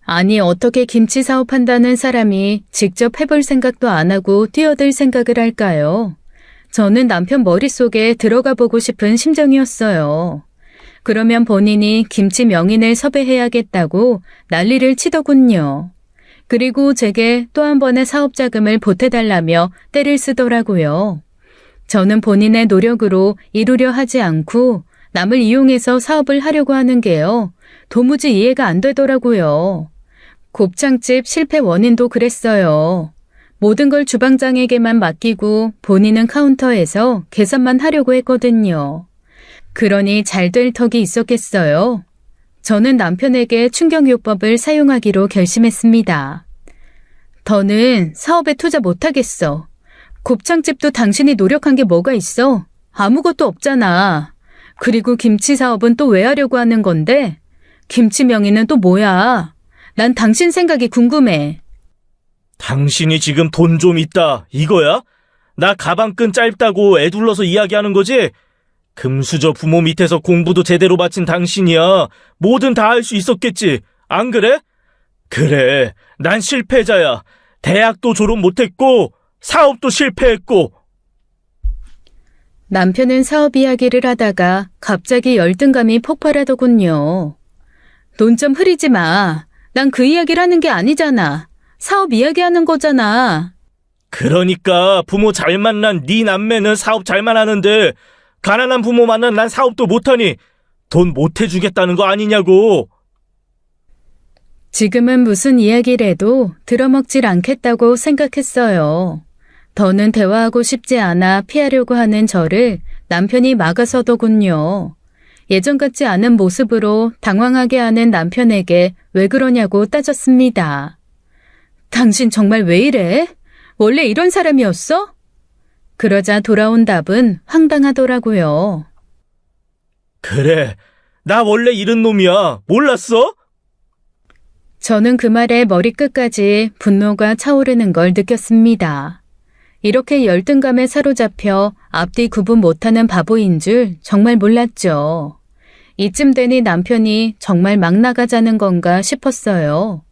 아니, 어떻게 김치 사업한다는 사람이 직접 해볼 생각도 안 하고 뛰어들 생각을 할까요? 저는 남편 머릿속에 들어가 보고 싶은 심정이었어요. 그러면 본인이 김치 명인을 섭외해야겠다고 난리를 치더군요. 그리고 제게 또 한 번의 사업 자금을 보태달라며 떼를 쓰더라고요. 저는 본인의 노력으로 이루려 하지 않고 남을 이용해서 사업을 하려고 하는 게요. 도무지 이해가 안 되더라고요. 곱창집 실패 원인도 그랬어요. 모든 걸 주방장에게만 맡기고 본인은 카운터에서 계산만 하려고 했거든요. 그러니 잘 될 턱이 있었겠어요. 저는 남편에게 충격요법을 사용하기로 결심했습니다. 더는 사업에 투자 못하겠어. 곱창집도 당신이 노력한 게 뭐가 있어? 아무것도 없잖아. 그리고 김치 사업은 또 왜 하려고 하는 건데? 김치 명의는 또 뭐야? 난 당신 생각이 궁금해. 당신이 지금 돈 좀 있다, 이거야? 나 가방끈 짧다고 애둘러서 이야기하는 거지? 금수저 부모 밑에서 공부도 제대로 마친 당신이야. 뭐든 다 할 수 있었겠지. 안 그래? 그래, 난 실패자야. 대학도 졸업 못했고 사업도 실패했고. 남편은 사업 이야기를 하다가 갑자기 열등감이 폭발하더군요. 돈 좀 흐리지 마. 난 그 이야기를 하는 게 아니잖아. 사업 이야기하는 거잖아. 그러니까 부모 잘 만난 네 남매는 사업 잘만 하는데 가난한 부모 만난 난 사업도 못하니 돈 못 해주겠다는 거 아니냐고. 지금은 무슨 이야기를 해도 들어먹질 않겠다고 생각했어요. 더는 대화하고 싶지 않아 피하려고 하는 저를 남편이 막아서더군요. 예전 같지 않은 모습으로 당황하게 하는 남편에게 왜 그러냐고 따졌습니다. 당신 정말 왜 이래? 원래 이런 사람이었어? 그러자 돌아온 답은 황당하더라고요. 그래, 나 원래 이런 놈이야. 몰랐어? 저는 그 말에 머리끝까지 분노가 차오르는 걸 느꼈습니다. 이렇게 열등감에 사로잡혀 앞뒤 구분 못하는 바보인 줄 정말 몰랐죠. 이쯤 되니 남편이 정말 막 나가자는 건가 싶었어요.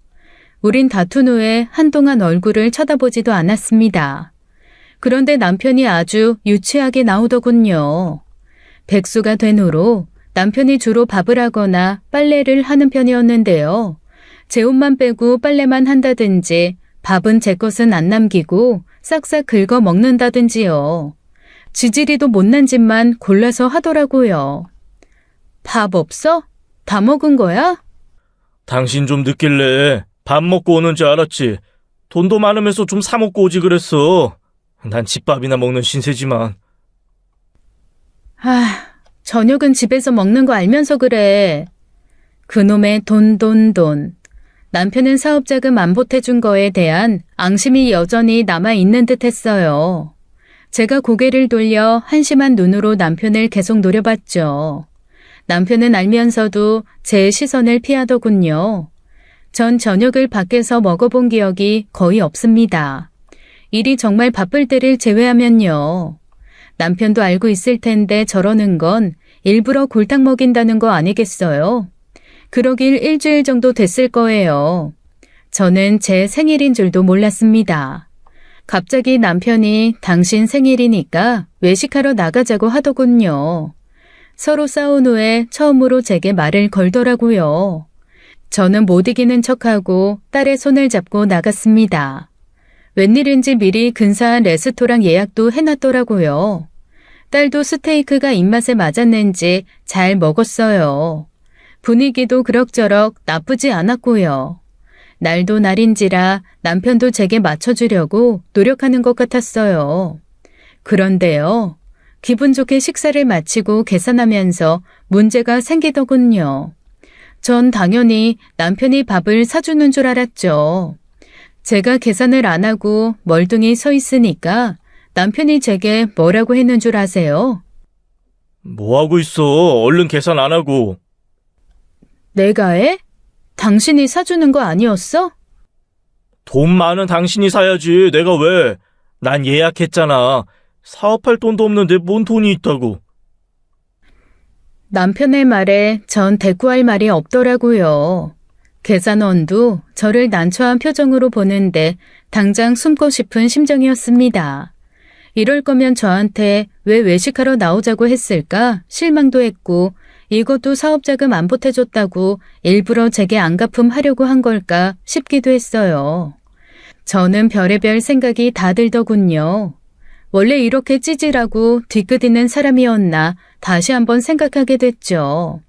우린 다툰 후에 한동안 얼굴을 쳐다보지도 않았습니다. 그런데 남편이 아주 유치하게 나오더군요. 백수가 된 후로 남편이 주로 밥을 하거나 빨래를 하는 편이었는데요. 제 옷만 빼고 빨래만 한다든지 밥은 제 것은 안 남기고 싹싹 긁어 먹는다든지요. 지지리도 못난 짓만 골라서 하더라고요. 밥 없어? 다 먹은 거야? 당신 좀 늦길래 밥 먹고 오는 줄 알았지. 돈도 많으면서 좀 사 먹고 오지 그랬어. 난 집밥이나 먹는 신세지만. 저녁은 집에서 먹는 거 알면서 그래. 그놈의 돈. 남편은 사업자금 안 보태준 거에 대한 앙심이 여전히 남아있는 듯 했어요. 제가 고개를 돌려 한심한 눈으로 남편을 계속 노려봤죠. 남편은 알면서도 제 시선을 피하더군요. 전 저녁을 밖에서 먹어본 기억이 거의 없습니다. 일이 정말 바쁠 때를 제외하면요. 남편도 알고 있을 텐데 저러는 건 일부러 골탕 먹인다는 거 아니겠어요? 그러길 일주일 정도 됐을 거예요. 저는 제 생일인 줄도 몰랐습니다. 갑자기 남편이 당신 생일이니까 외식하러 나가자고 하더군요. 서로 싸운 후에 처음으로 제게 말을 걸더라고요. 저는 못 이기는 척하고 딸의 손을 잡고 나갔습니다. 웬일인지 미리 근사한 레스토랑 예약도 해놨더라고요. 딸도 스테이크가 입맛에 맞았는지 잘 먹었어요. 분위기도 그럭저럭 나쁘지 않았고요. 날도 날인지라 남편도 제게 맞춰주려고 노력하는 것 같았어요. 그런데요, 기분 좋게 식사를 마치고 계산하면서 문제가 생기더군요. 전 당연히 남편이 밥을 사주는 줄 알았죠. 제가 계산을 안 하고 멀뚱히 서 있으니까 남편이 제게 뭐라고 했는 줄 아세요? 뭐 하고 있어? 얼른 계산 안 하고. 내가 해? 당신이 사주는 거 아니었어? 돈 많은 당신이 사야지. 내가 왜? 난 예약했잖아. 사업할 돈도 없는데 뭔 돈이 있다고. 남편의 말에 전 대꾸할 말이 없더라고요. 계산원도 저를 난처한 표정으로 보는데 당장 숨고 싶은 심정이었습니다. 이럴 거면 저한테 왜 외식하러 나오자고 했을까 실망도 했고, 이것도 사업자금 안 보태줬다고 일부러 제게 안갚음하려고 한 걸까 싶기도 했어요. 저는 별의별 생각이 다 들더군요. 원래 이렇게 찌질하고 뒤끝있는 사람이었나 다시 한번 생각하게 됐죠.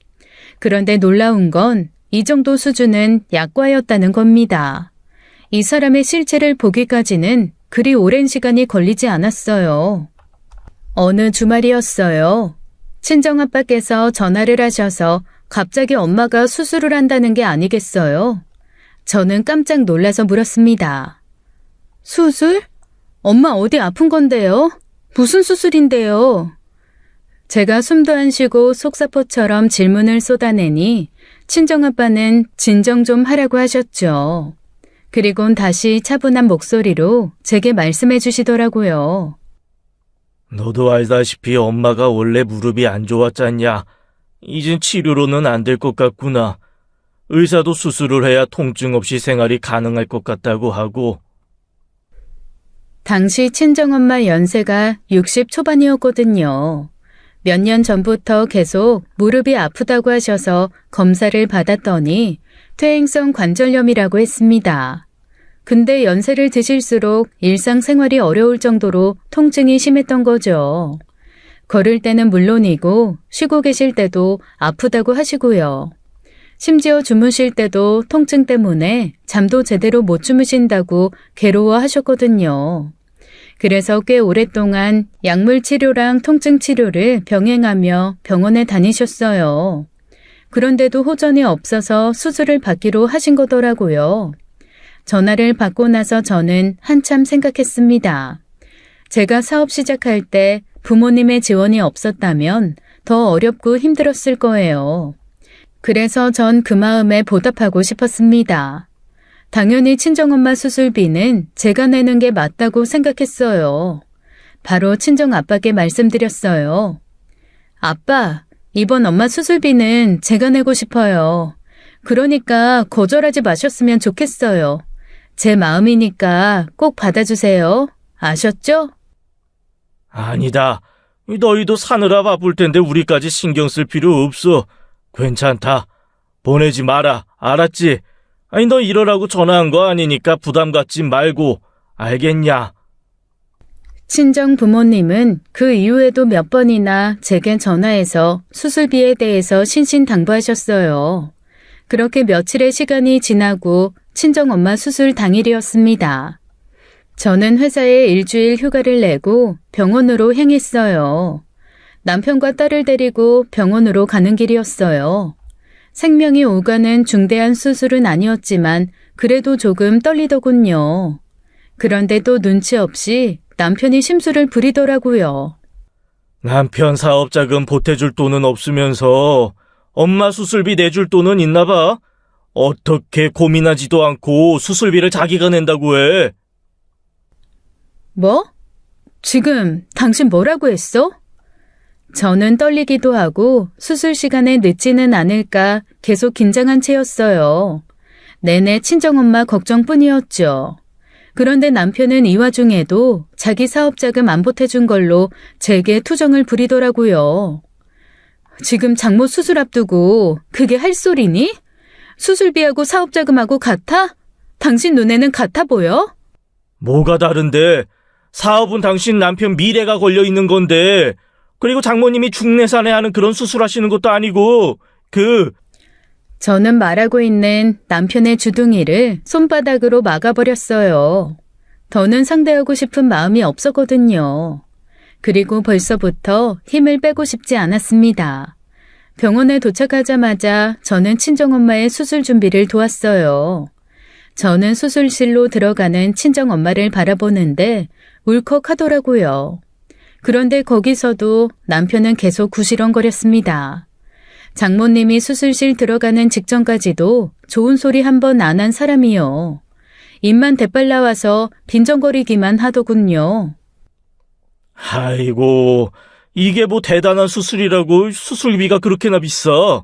그런데 놀라운 건 이 정도 수준은 약과였다는 겁니다. 이 사람의 실체를 보기까지는 그리 오랜 시간이 걸리지 않았어요. 어느 주말이었어요. 친정아빠께서 전화를 하셔서 갑자기 엄마가 수술을 한다는 게 아니겠어요? 저는 깜짝 놀라서 물었습니다. 수술? 엄마 어디 아픈 건데요? 무슨 수술인데요? 제가 숨도 안 쉬고 속사포처럼 질문을 쏟아내니 친정아빠는 진정 좀 하라고 하셨죠. 그리곤 다시 차분한 목소리로 제게 말씀해 주시더라고요. 너도 알다시피 엄마가 원래 무릎이 안 좋았잖냐. 이젠 치료로는 안 될 것 같구나. 의사도 수술을 해야 통증 없이 생활이 가능할 것 같다고 하고. 당시 친정엄마 연세가 60 초반이었거든요. 몇 년 전부터 계속 무릎이 아프다고 하셔서 검사를 받았더니 퇴행성 관절염이라고 했습니다. 근데 연세를 드실수록 일상생활이 어려울 정도로 통증이 심했던 거죠. 걸을 때는 물론이고 쉬고 계실 때도 아프다고 하시고요. 심지어 주무실 때도 통증 때문에 잠도 제대로 못 주무신다고 괴로워하셨거든요. 그래서 꽤 오랫동안 약물 치료랑 통증 치료를 병행하며 병원에 다니셨어요. 그런데도 호전이 없어서 수술을 받기로 하신 거더라고요. 전화를 받고 나서 저는 한참 생각했습니다. 제가 사업 시작할 때 부모님의 지원이 없었다면 더 어렵고 힘들었을 거예요. 그래서 전 그 마음에 보답하고 싶었습니다. 당연히 친정엄마 수술비는 제가 내는 게 맞다고 생각했어요. 바로 친정아빠께 말씀드렸어요. 아빠, 이번 엄마 수술비는 제가 내고 싶어요. 그러니까 거절하지 마셨으면 좋겠어요. 제 마음이니까 꼭 받아주세요. 아셨죠? 아니다. 너희도 사느라 바쁠 텐데 우리까지 신경 쓸 필요 없어. 괜찮다. 보내지 마라. 알았지? 아니 너 이러라고 전화한 거 아니니까 부담 갖지 말고. 알겠냐? 친정 부모님은 그 이후에도 몇 번이나 제게 전화해서 수술비에 대해서 신신당부하셨어요. 그렇게 며칠의 시간이 지나고 친정엄마 수술 당일이었습니다. 저는 회사에 일주일 휴가를 내고 병원으로 향했어요. 남편과 딸을 데리고 병원으로 가는 길이었어요. 생명이 오가는 중대한 수술은 아니었지만 그래도 조금 떨리더군요. 그런데 또 눈치 없이 남편이 심술을 부리더라고요. 남편 사업자금 보태줄 돈은 없으면서 엄마 수술비 내줄 돈은 있나 봐. 어떻게 고민하지도 않고 수술비를 자기가 낸다고 해. 뭐? 지금 당신 뭐라고 했어? 저는 떨리기도 하고 수술 시간에 늦지는 않을까 계속 긴장한 채였어요. 내내 친정엄마 걱정뿐이었죠. 그런데 남편은 이 와중에도 자기 사업자금 안 보태준 걸로 제게 투정을 부리더라고요. 지금 장모 수술 앞두고 그게 할 소리니? 수술비하고 사업자금하고 같아? 당신 눈에는 같아 보여? 뭐가 다른데? 사업은 당신 남편 미래가 걸려 있는 건데, 그리고 장모님이 중내산에 하는 그런 수술하시는 것도 아니고, 저는 말하고 있는 남편의 주둥이를 손바닥으로 막아버렸어요. 더는 상대하고 싶은 마음이 없었거든요. 그리고 벌써부터 힘을 빼고 싶지 않았습니다. 병원에 도착하자마자 저는 친정엄마의 수술 준비를 도왔어요. 저는 수술실로 들어가는 친정엄마를 바라보는데 울컥하더라고요. 그런데 거기서도 남편은 계속 구시렁거렸습니다. 장모님이 수술실 들어가는 직전까지도 좋은 소리 한 번 안 한 사람이요. 입만 대빨 나와서 빈정거리기만 하더군요. 아이고, 이게 뭐 대단한 수술이라고 수술비가 그렇게나 비싸?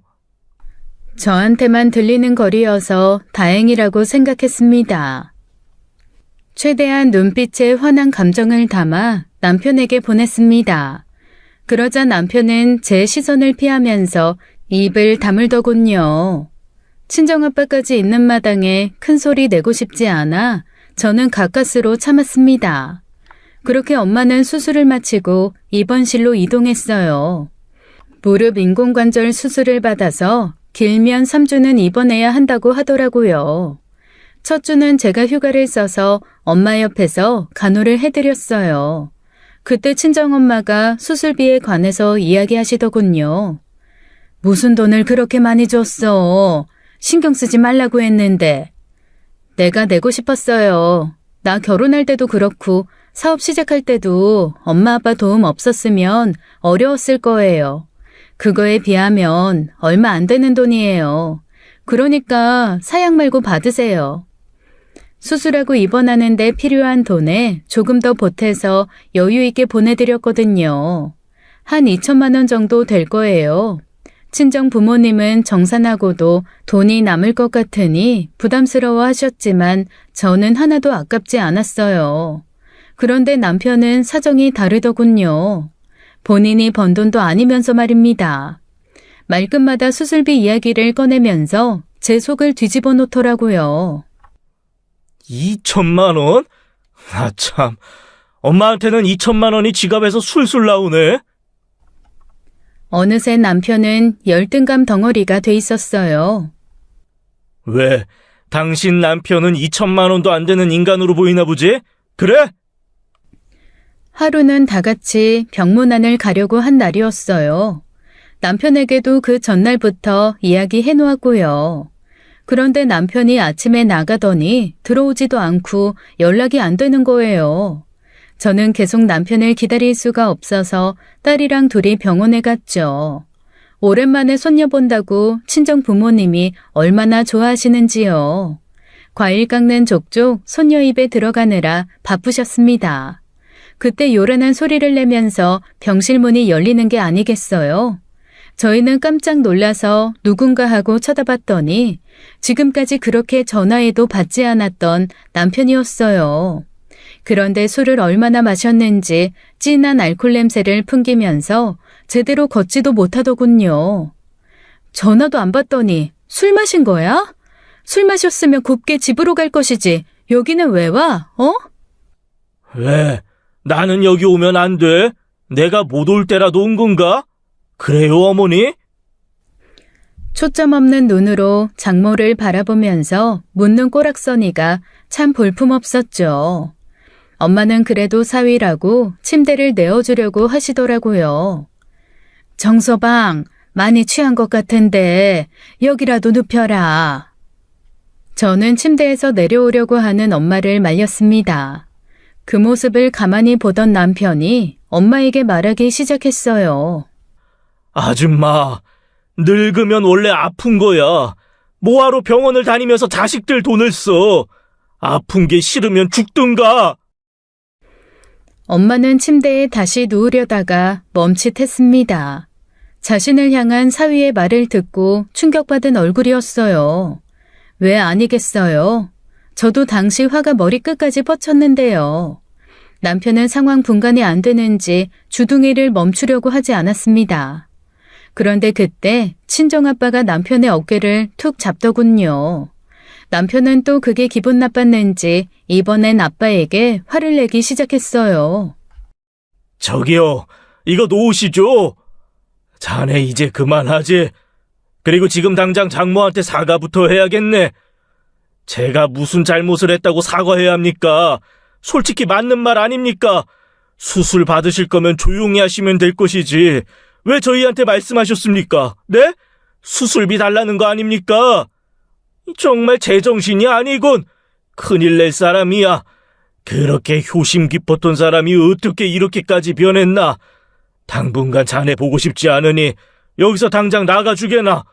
저한테만 들리는 거리여서 다행이라고 생각했습니다. 최대한 눈빛에 환한 감정을 담아 남편에게 보냈습니다. 그러자 남편은 제 시선을 피하면서 입을 다물더군요. 친정아빠까지 있는 마당에 큰 소리 내고 싶지 않아 저는 가까스로 참았습니다. 그렇게 엄마는 수술을 마치고 입원실로 이동했어요. 무릎 인공관절 수술을 받아서 길면 3주는 입원해야 한다고 하더라고요. 첫 주는 제가 휴가를 써서 엄마 옆에서 간호를 해드렸어요. 그때 친정엄마가 수술비에 관해서 이야기하시더군요. 무슨 돈을 그렇게 많이 줬어. 신경 쓰지 말라고 했는데. 내가 내고 싶었어요. 나 결혼할 때도 그렇고 사업 시작할 때도 엄마 아빠 도움 없었으면 어려웠을 거예요. 그거에 비하면 얼마 안 되는 돈이에요. 그러니까 사양 말고 받으세요. 수술하고 입원하는데 필요한 돈에 조금 더 보태서 여유 있게 보내드렸거든요. 한 2천만 원 정도 될 거예요. 친정 부모님은 정산하고도 돈이 남을 것 같으니 부담스러워 하셨지만 저는 하나도 아깝지 않았어요. 그런데 남편은 사정이 다르더군요. 본인이 번 돈도 아니면서 말입니다. 말끝마다 수술비 이야기를 꺼내면서 제 속을 뒤집어 놓더라고요. 2천만 원? 아 참, 엄마한테는 2천만 원이 지갑에서 술술 나오네. 어느새 남편은 열등감 덩어리가 돼 있었어요. 왜? 당신 남편은 2천만 원도 안 되는 인간으로 보이나 보지? 그래? 하루는 다 같이 병문안을 가려고 한 날이었어요. 남편에게도 그 전날부터 이야기해 놓았고요. 그런데 남편이 아침에 나가더니 들어오지도 않고 연락이 안 되는 거예요. 저는 계속 남편을 기다릴 수가 없어서 딸이랑 둘이 병원에 갔죠. 오랜만에 손녀 본다고 친정 부모님이 얼마나 좋아하시는지요. 과일 깎는 족족 손녀 입에 들어가느라 바쁘셨습니다. 그때 요란한 소리를 내면서 병실 문이 열리는 게 아니겠어요? 저희는 깜짝 놀라서 누군가 하고 쳐다봤더니 지금까지 그렇게 전화해도 받지 않았던 남편이었어요. 그런데 술을 얼마나 마셨는지 진한 알코올 냄새를 풍기면서 제대로 걷지도 못하더군요. 전화도 안 받더니 술 마신 거야? 술 마셨으면 곱게 집으로 갈 것이지. 여기는 왜 와? 어? 왜? 나는 여기 오면 안 돼? 내가 못 올 때라도 온 건가? 그래요, 어머니? 초점 없는 눈으로 장모를 바라보면서 묻는 꼬락서니가 참 볼품없었죠. 엄마는 그래도 사위라고 침대를 내어주려고 하시더라고요. 정서방, 많이 취한 것 같은데 여기라도 눕혀라. 저는 침대에서 내려오려고 하는 엄마를 말렸습니다. 그 모습을 가만히 보던 남편이 엄마에게 말하기 시작했어요. 아줌마, 늙으면 원래 아픈 거야. 뭐하러 병원을 다니면서 자식들 돈을 써. 아픈 게 싫으면 죽든가. 엄마는 침대에 다시 누우려다가 멈칫했습니다. 자신을 향한 사위의 말을 듣고 충격받은 얼굴이었어요. 왜 아니겠어요? 저도 당시 화가 머리끝까지 뻗쳤는데요. 남편은 상황 분간이 안 되는지 주둥이를 멈추려고 하지 않았습니다. 그런데 그때 친정아빠가 남편의 어깨를 툭 잡더군요. 남편은 또 그게 기분 나빴는지 이번엔 아빠에게 화를 내기 시작했어요. 저기요, 이거 놓으시죠. 자네 이제 그만하지. 그리고 지금 당장 장모한테 사과부터 해야겠네. 제가 무슨 잘못을 했다고 사과해야 합니까? 솔직히 맞는 말 아닙니까? 수술 받으실 거면 조용히 하시면 될 것이지. 왜 저희한테 말씀하셨습니까? 네? 수술비 달라는 거 아닙니까? 정말 제정신이 아니군. 큰일 낼 사람이야. 그렇게 효심 깊었던 사람이 어떻게 이렇게까지 변했나? 당분간 자네 보고 싶지 않으니 여기서 당장 나가주게나.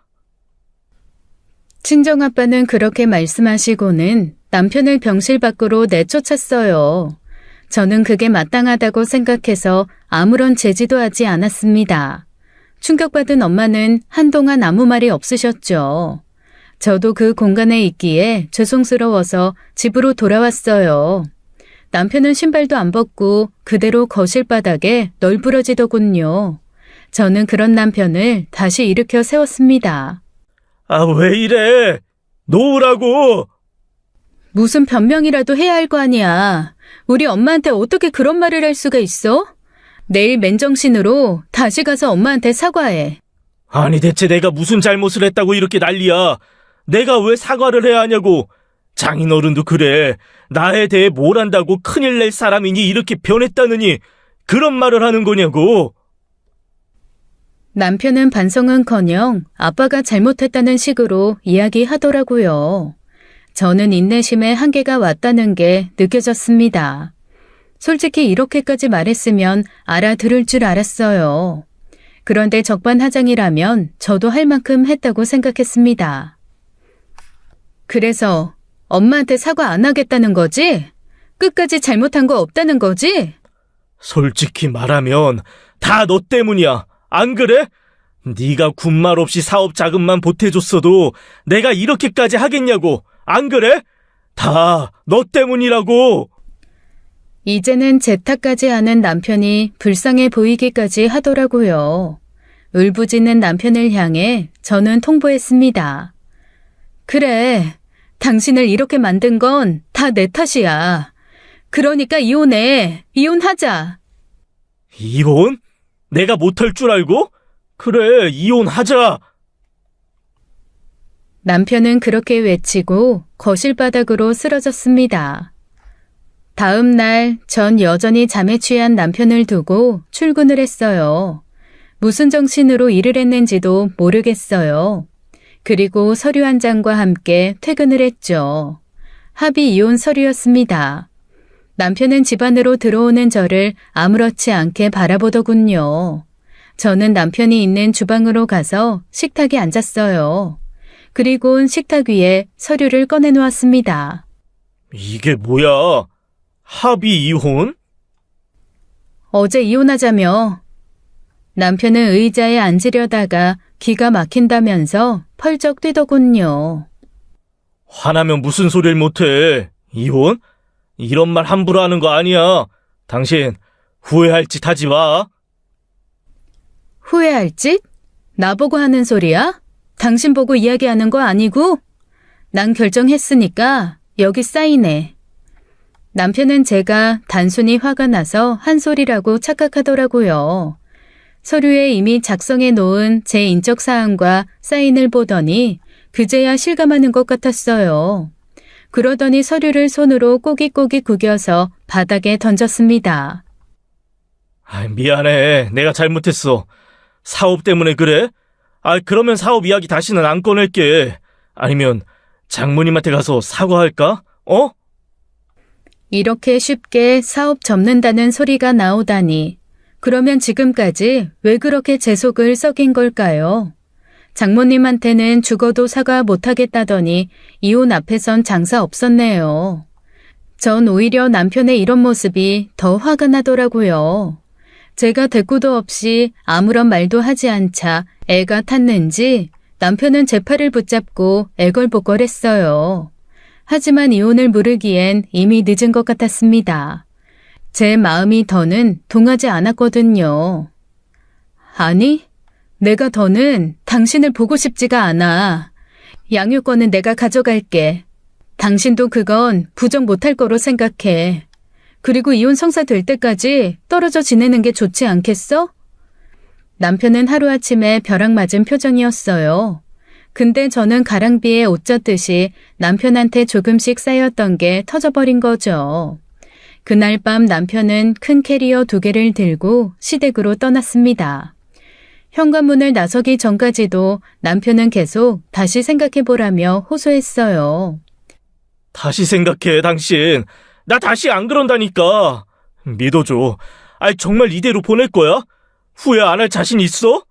친정아빠는 그렇게 말씀하시고는 남편을 병실 밖으로 내쫓았어요. 저는 그게 마땅하다고 생각해서 아무런 제지도 하지 않았습니다. 충격받은 엄마는 한동안 아무 말이 없으셨죠. 저도 그 공간에 있기에 죄송스러워서 집으로 돌아왔어요. 남편은 신발도 안 벗고 그대로 거실 바닥에 널브러지더군요. 저는 그런 남편을 다시 일으켜 세웠습니다. 아, 왜 이래? 놓으라고! 무슨 변명이라도 해야 할 거 아니야. 우리 엄마한테 어떻게 그런 말을 할 수가 있어? 내일 맨정신으로 다시 가서 엄마한테 사과해. 아니, 대체 내가 무슨 잘못을 했다고 이렇게 난리야? 내가 왜 사과를 해야 하냐고. 장인어른도 그래. 나에 대해 뭘 안다고 큰일 낼 사람이니 이렇게 변했다느니 그런 말을 하는 거냐고. 남편은 반성은커녕 아빠가 잘못했다는 식으로 이야기하더라고요. 저는 인내심의 한계가 왔다는 게 느껴졌습니다. 솔직히 이렇게까지 말했으면 알아들을 줄 알았어요. 그런데 적반하장이라면 저도 할 만큼 했다고 생각했습니다. 그래서 엄마한테 사과 안 하겠다는 거지? 끝까지 잘못한 거 없다는 거지? 솔직히 말하면 다 너 때문이야. 안 그래? 네가 군말 없이 사업 자금만 보태줬어도 내가 이렇게까지 하겠냐고. 안 그래? 다 너 때문이라고. 이제는 제 탓까지 하는 남편이 불쌍해 보이기까지 하더라고요. 울부짖는 남편을 향해 저는 통보했습니다. 그래, 당신을 이렇게 만든 건 다 내 탓이야. 그러니까 이혼해. 이혼하자. 이혼? 내가 못할 줄 알고? 그래, 이혼하자. 남편은 그렇게 외치고 거실 바닥으로 쓰러졌습니다. 다음 날 전 여전히 잠에 취한 남편을 두고 출근을 했어요. 무슨 정신으로 일을 했는지도 모르겠어요. 그리고 서류 한 장과 함께 퇴근을 했죠. 합의 이혼 서류였습니다. 남편은 집 안으로 들어오는 저를 아무렇지 않게 바라보더군요. 저는 남편이 있는 주방으로 가서 식탁에 앉았어요. 그리곤 식탁 위에 서류를 꺼내놓았습니다. 이게 뭐야? 합의 이혼? 어제 이혼하자며. 남편은 의자에 앉으려다가 기가 막힌다면서 펄쩍 뛰더군요. 화나면 무슨 소리를 못해. 이혼? 이런 말 함부로 하는 거 아니야. 당신 후회할 짓 하지 마. 후회할 짓? 나보고 하는 소리야? 당신 보고 이야기하는 거 아니고? 난 결정했으니까 여기 사인해. 남편은 제가 단순히 화가 나서 한 소리라고 착각하더라고요. 서류에 이미 작성해 놓은 제 인적 사항과 사인을 보더니 그제야 실감하는 것 같았어요. 그러더니 서류를 손으로 꼬깃꼬깃 구겨서 바닥에 던졌습니다. 미안해. 내가 잘못했어. 사업 때문에 그래? 그러면 사업 이야기 다시는 안 꺼낼게. 아니면 장모님한테 가서 사과할까? 이렇게 쉽게 사업 접는다는 소리가 나오다니. 그러면 지금까지 왜 그렇게 제 속을 썩인 걸까요? 장모님한테는 죽어도 사과 못하겠다더니 이혼 앞에선 장사 없었네요. 전 오히려 남편의 이런 모습이 더 화가 나더라고요. 제가 대꾸도 없이 아무런 말도 하지 않자 애가 탔는지 남편은 제 팔을 붙잡고 애걸복걸했어요. 하지만 이혼을 물으기엔 이미 늦은 것 같았습니다. 제 마음이 더는 동하지 않았거든요. 아니, 내가 더는 당신을 보고 싶지가 않아. 양육권은 내가 가져갈게. 당신도 그건 부정 못할 거로 생각해. 그리고 이혼 성사 될 때까지 떨어져 지내는 게 좋지 않겠어? 남편은 하루아침에 벼락 맞은 표정이었어요. 근데 저는 가랑비에 옷 젖듯이 남편한테 조금씩 쌓였던 게 터져버린 거죠. 그날 밤 남편은 큰 캐리어 2개를 들고 시댁으로 떠났습니다. 현관문을 나서기 전까지도 남편은 계속 다시 생각해보라며 호소했어요. 다시 생각해, 당신. 나 다시 안 그런다니까. 믿어줘. 정말 이대로 보낼 거야? 후회 안 할 자신 있어?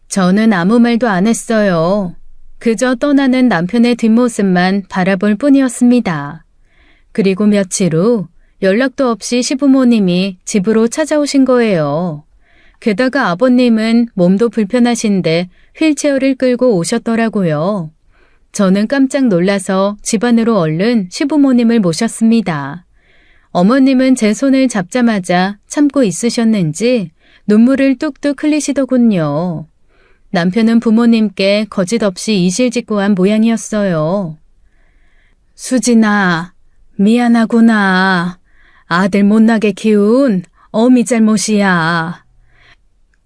저는 아무 말도 안 했어요. 그저 떠나는 남편의 뒷모습만 바라볼 뿐이었습니다. 그리고 며칠 후 연락도 없이 시부모님이 집으로 찾아오신 거예요. 게다가 아버님은 몸도 불편하신데 휠체어를 끌고 오셨더라고요. 저는 깜짝 놀라서 집 안으로 얼른 시부모님을 모셨습니다. 어머님은 제 손을 잡자마자 참고 있으셨는지 눈물을 뚝뚝 흘리시더군요. 남편은 부모님께 거짓없이 이실직고한 모양이었어요. 수진아, 미안하구나. 아들 못나게 키운 어미 잘못이야.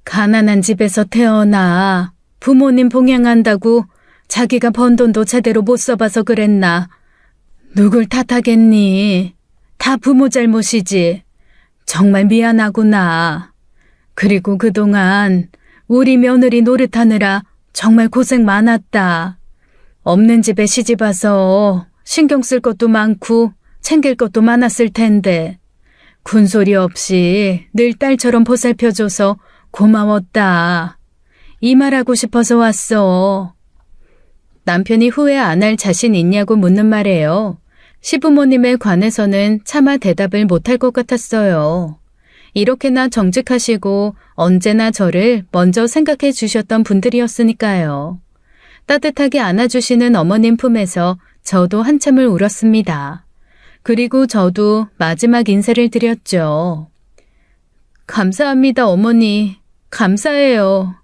가난한 집에서 태어나 부모님 봉양한다고 자기가 번 돈도 제대로 못 써봐서 그랬나. 누굴 탓하겠니? 다 부모 잘못이지. 정말 미안하구나. 그리고 그동안 우리 며느리 노릇하느라 정말 고생 많았다. 없는 집에 시집와서 신경 쓸 것도 많고 챙길 것도 많았을 텐데 군소리 없이 늘 딸처럼 보살펴줘서 고마웠다. 이 말하고 싶어서 왔어. 남편이 후회 안 할 자신 있냐고 묻는 말에요. 시부모님에 관해서는 차마 대답을 못할 것 같았어요. 이렇게나 정직하시고 언제나 저를 먼저 생각해 주셨던 분들이었으니까요. 따뜻하게 안아주시는 어머님 품에서 저도 한참을 울었습니다. 그리고 저도 마지막 인사를 드렸죠. 감사합니다, 어머니. 감사해요.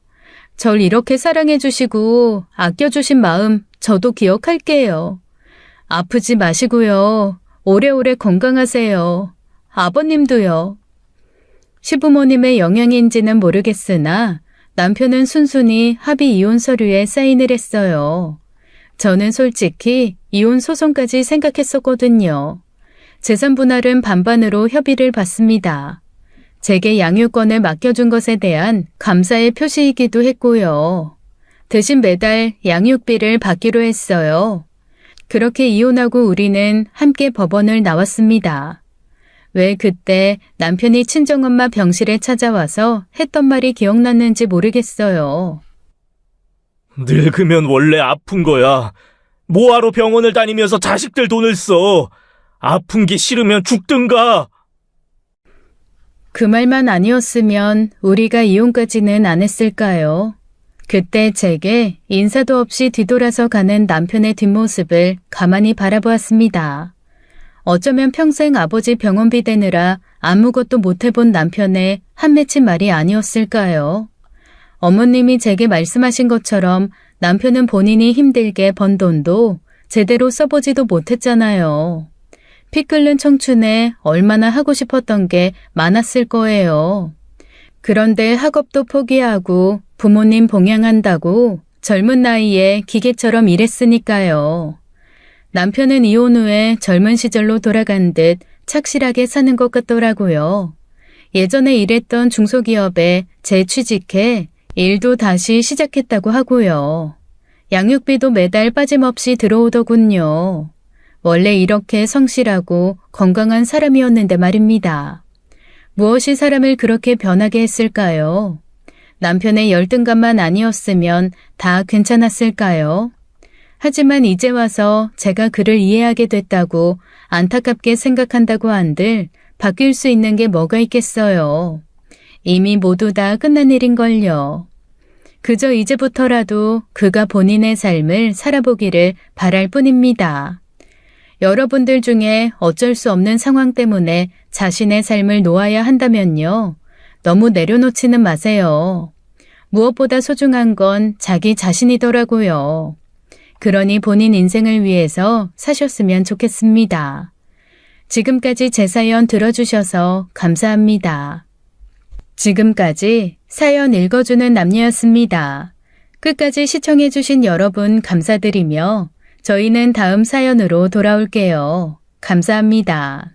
절 이렇게 사랑해 주시고 아껴주신 마음 저도 기억할게요. 아프지 마시고요. 오래오래 건강하세요. 아버님도요. 시부모님의 영향인지는 모르겠으나 남편은 순순히 합의 이혼 서류에 사인을 했어요. 저는 솔직히 이혼 소송까지 생각했었거든요. 재산 분할은 반반으로 협의를 받습니다. 제게 양육권을 맡겨준 것에 대한 감사의 표시이기도 했고요. 대신 매달 양육비를 받기로 했어요. 그렇게 이혼하고 우리는 함께 법원을 나왔습니다. 왜 그때 남편이 친정엄마 병실에 찾아와서 했던 말이 기억났는지 모르겠어요. 늙으면 원래 아픈 거야. 뭐하러 병원을 다니면서 자식들 돈을 써. 아픈 게 싫으면 죽든가. 그 말만 아니었으면 우리가 이혼까지는 안 했을까요? 그때 제게 인사도 없이 뒤돌아서 가는 남편의 뒷모습을 가만히 바라보았습니다. 어쩌면 평생 아버지 병원비 대느라 아무것도 못 해본 남편의 한 맺힌 말이 아니었을까요? 어머님이 제게 말씀하신 것처럼 남편은 본인이 힘들게 번 돈도 제대로 써보지도 못했잖아요. 피 끓는 청춘에 얼마나 하고 싶었던 게 많았을 거예요. 그런데 학업도 포기하고 부모님 봉양한다고 젊은 나이에 기계처럼 일했으니까요. 남편은 이혼 후에 젊은 시절로 돌아간 듯 착실하게 사는 것 같더라고요. 예전에 일했던 중소기업에 재취직해 일도 다시 시작했다고 하고요. 양육비도 매달 빠짐없이 들어오더군요. 원래 이렇게 성실하고 건강한 사람이었는데 말입니다. 무엇이 사람을 그렇게 변하게 했을까요? 남편의 열등감만 아니었으면 다 괜찮았을까요? 하지만 이제 와서 제가 그를 이해하게 됐다고 안타깝게 생각한다고 한들 바뀔 수 있는 게 뭐가 있겠어요. 이미 모두 다 끝난 일인걸요. 그저 이제부터라도 그가 본인의 삶을 살아보기를 바랄 뿐입니다. 여러분들 중에 어쩔 수 없는 상황 때문에 자신의 삶을 놓아야 한다면요. 너무 내려놓지는 마세요. 무엇보다 소중한 건 자기 자신이더라고요. 그러니 본인 인생을 위해서 사셨으면 좋겠습니다. 지금까지 제 사연 들어주셔서 감사합니다. 지금까지 사연 읽어주는 남녀였습니다. 끝까지 시청해주신 여러분 감사드리며 저희는 다음 사연으로 돌아올게요. 감사합니다.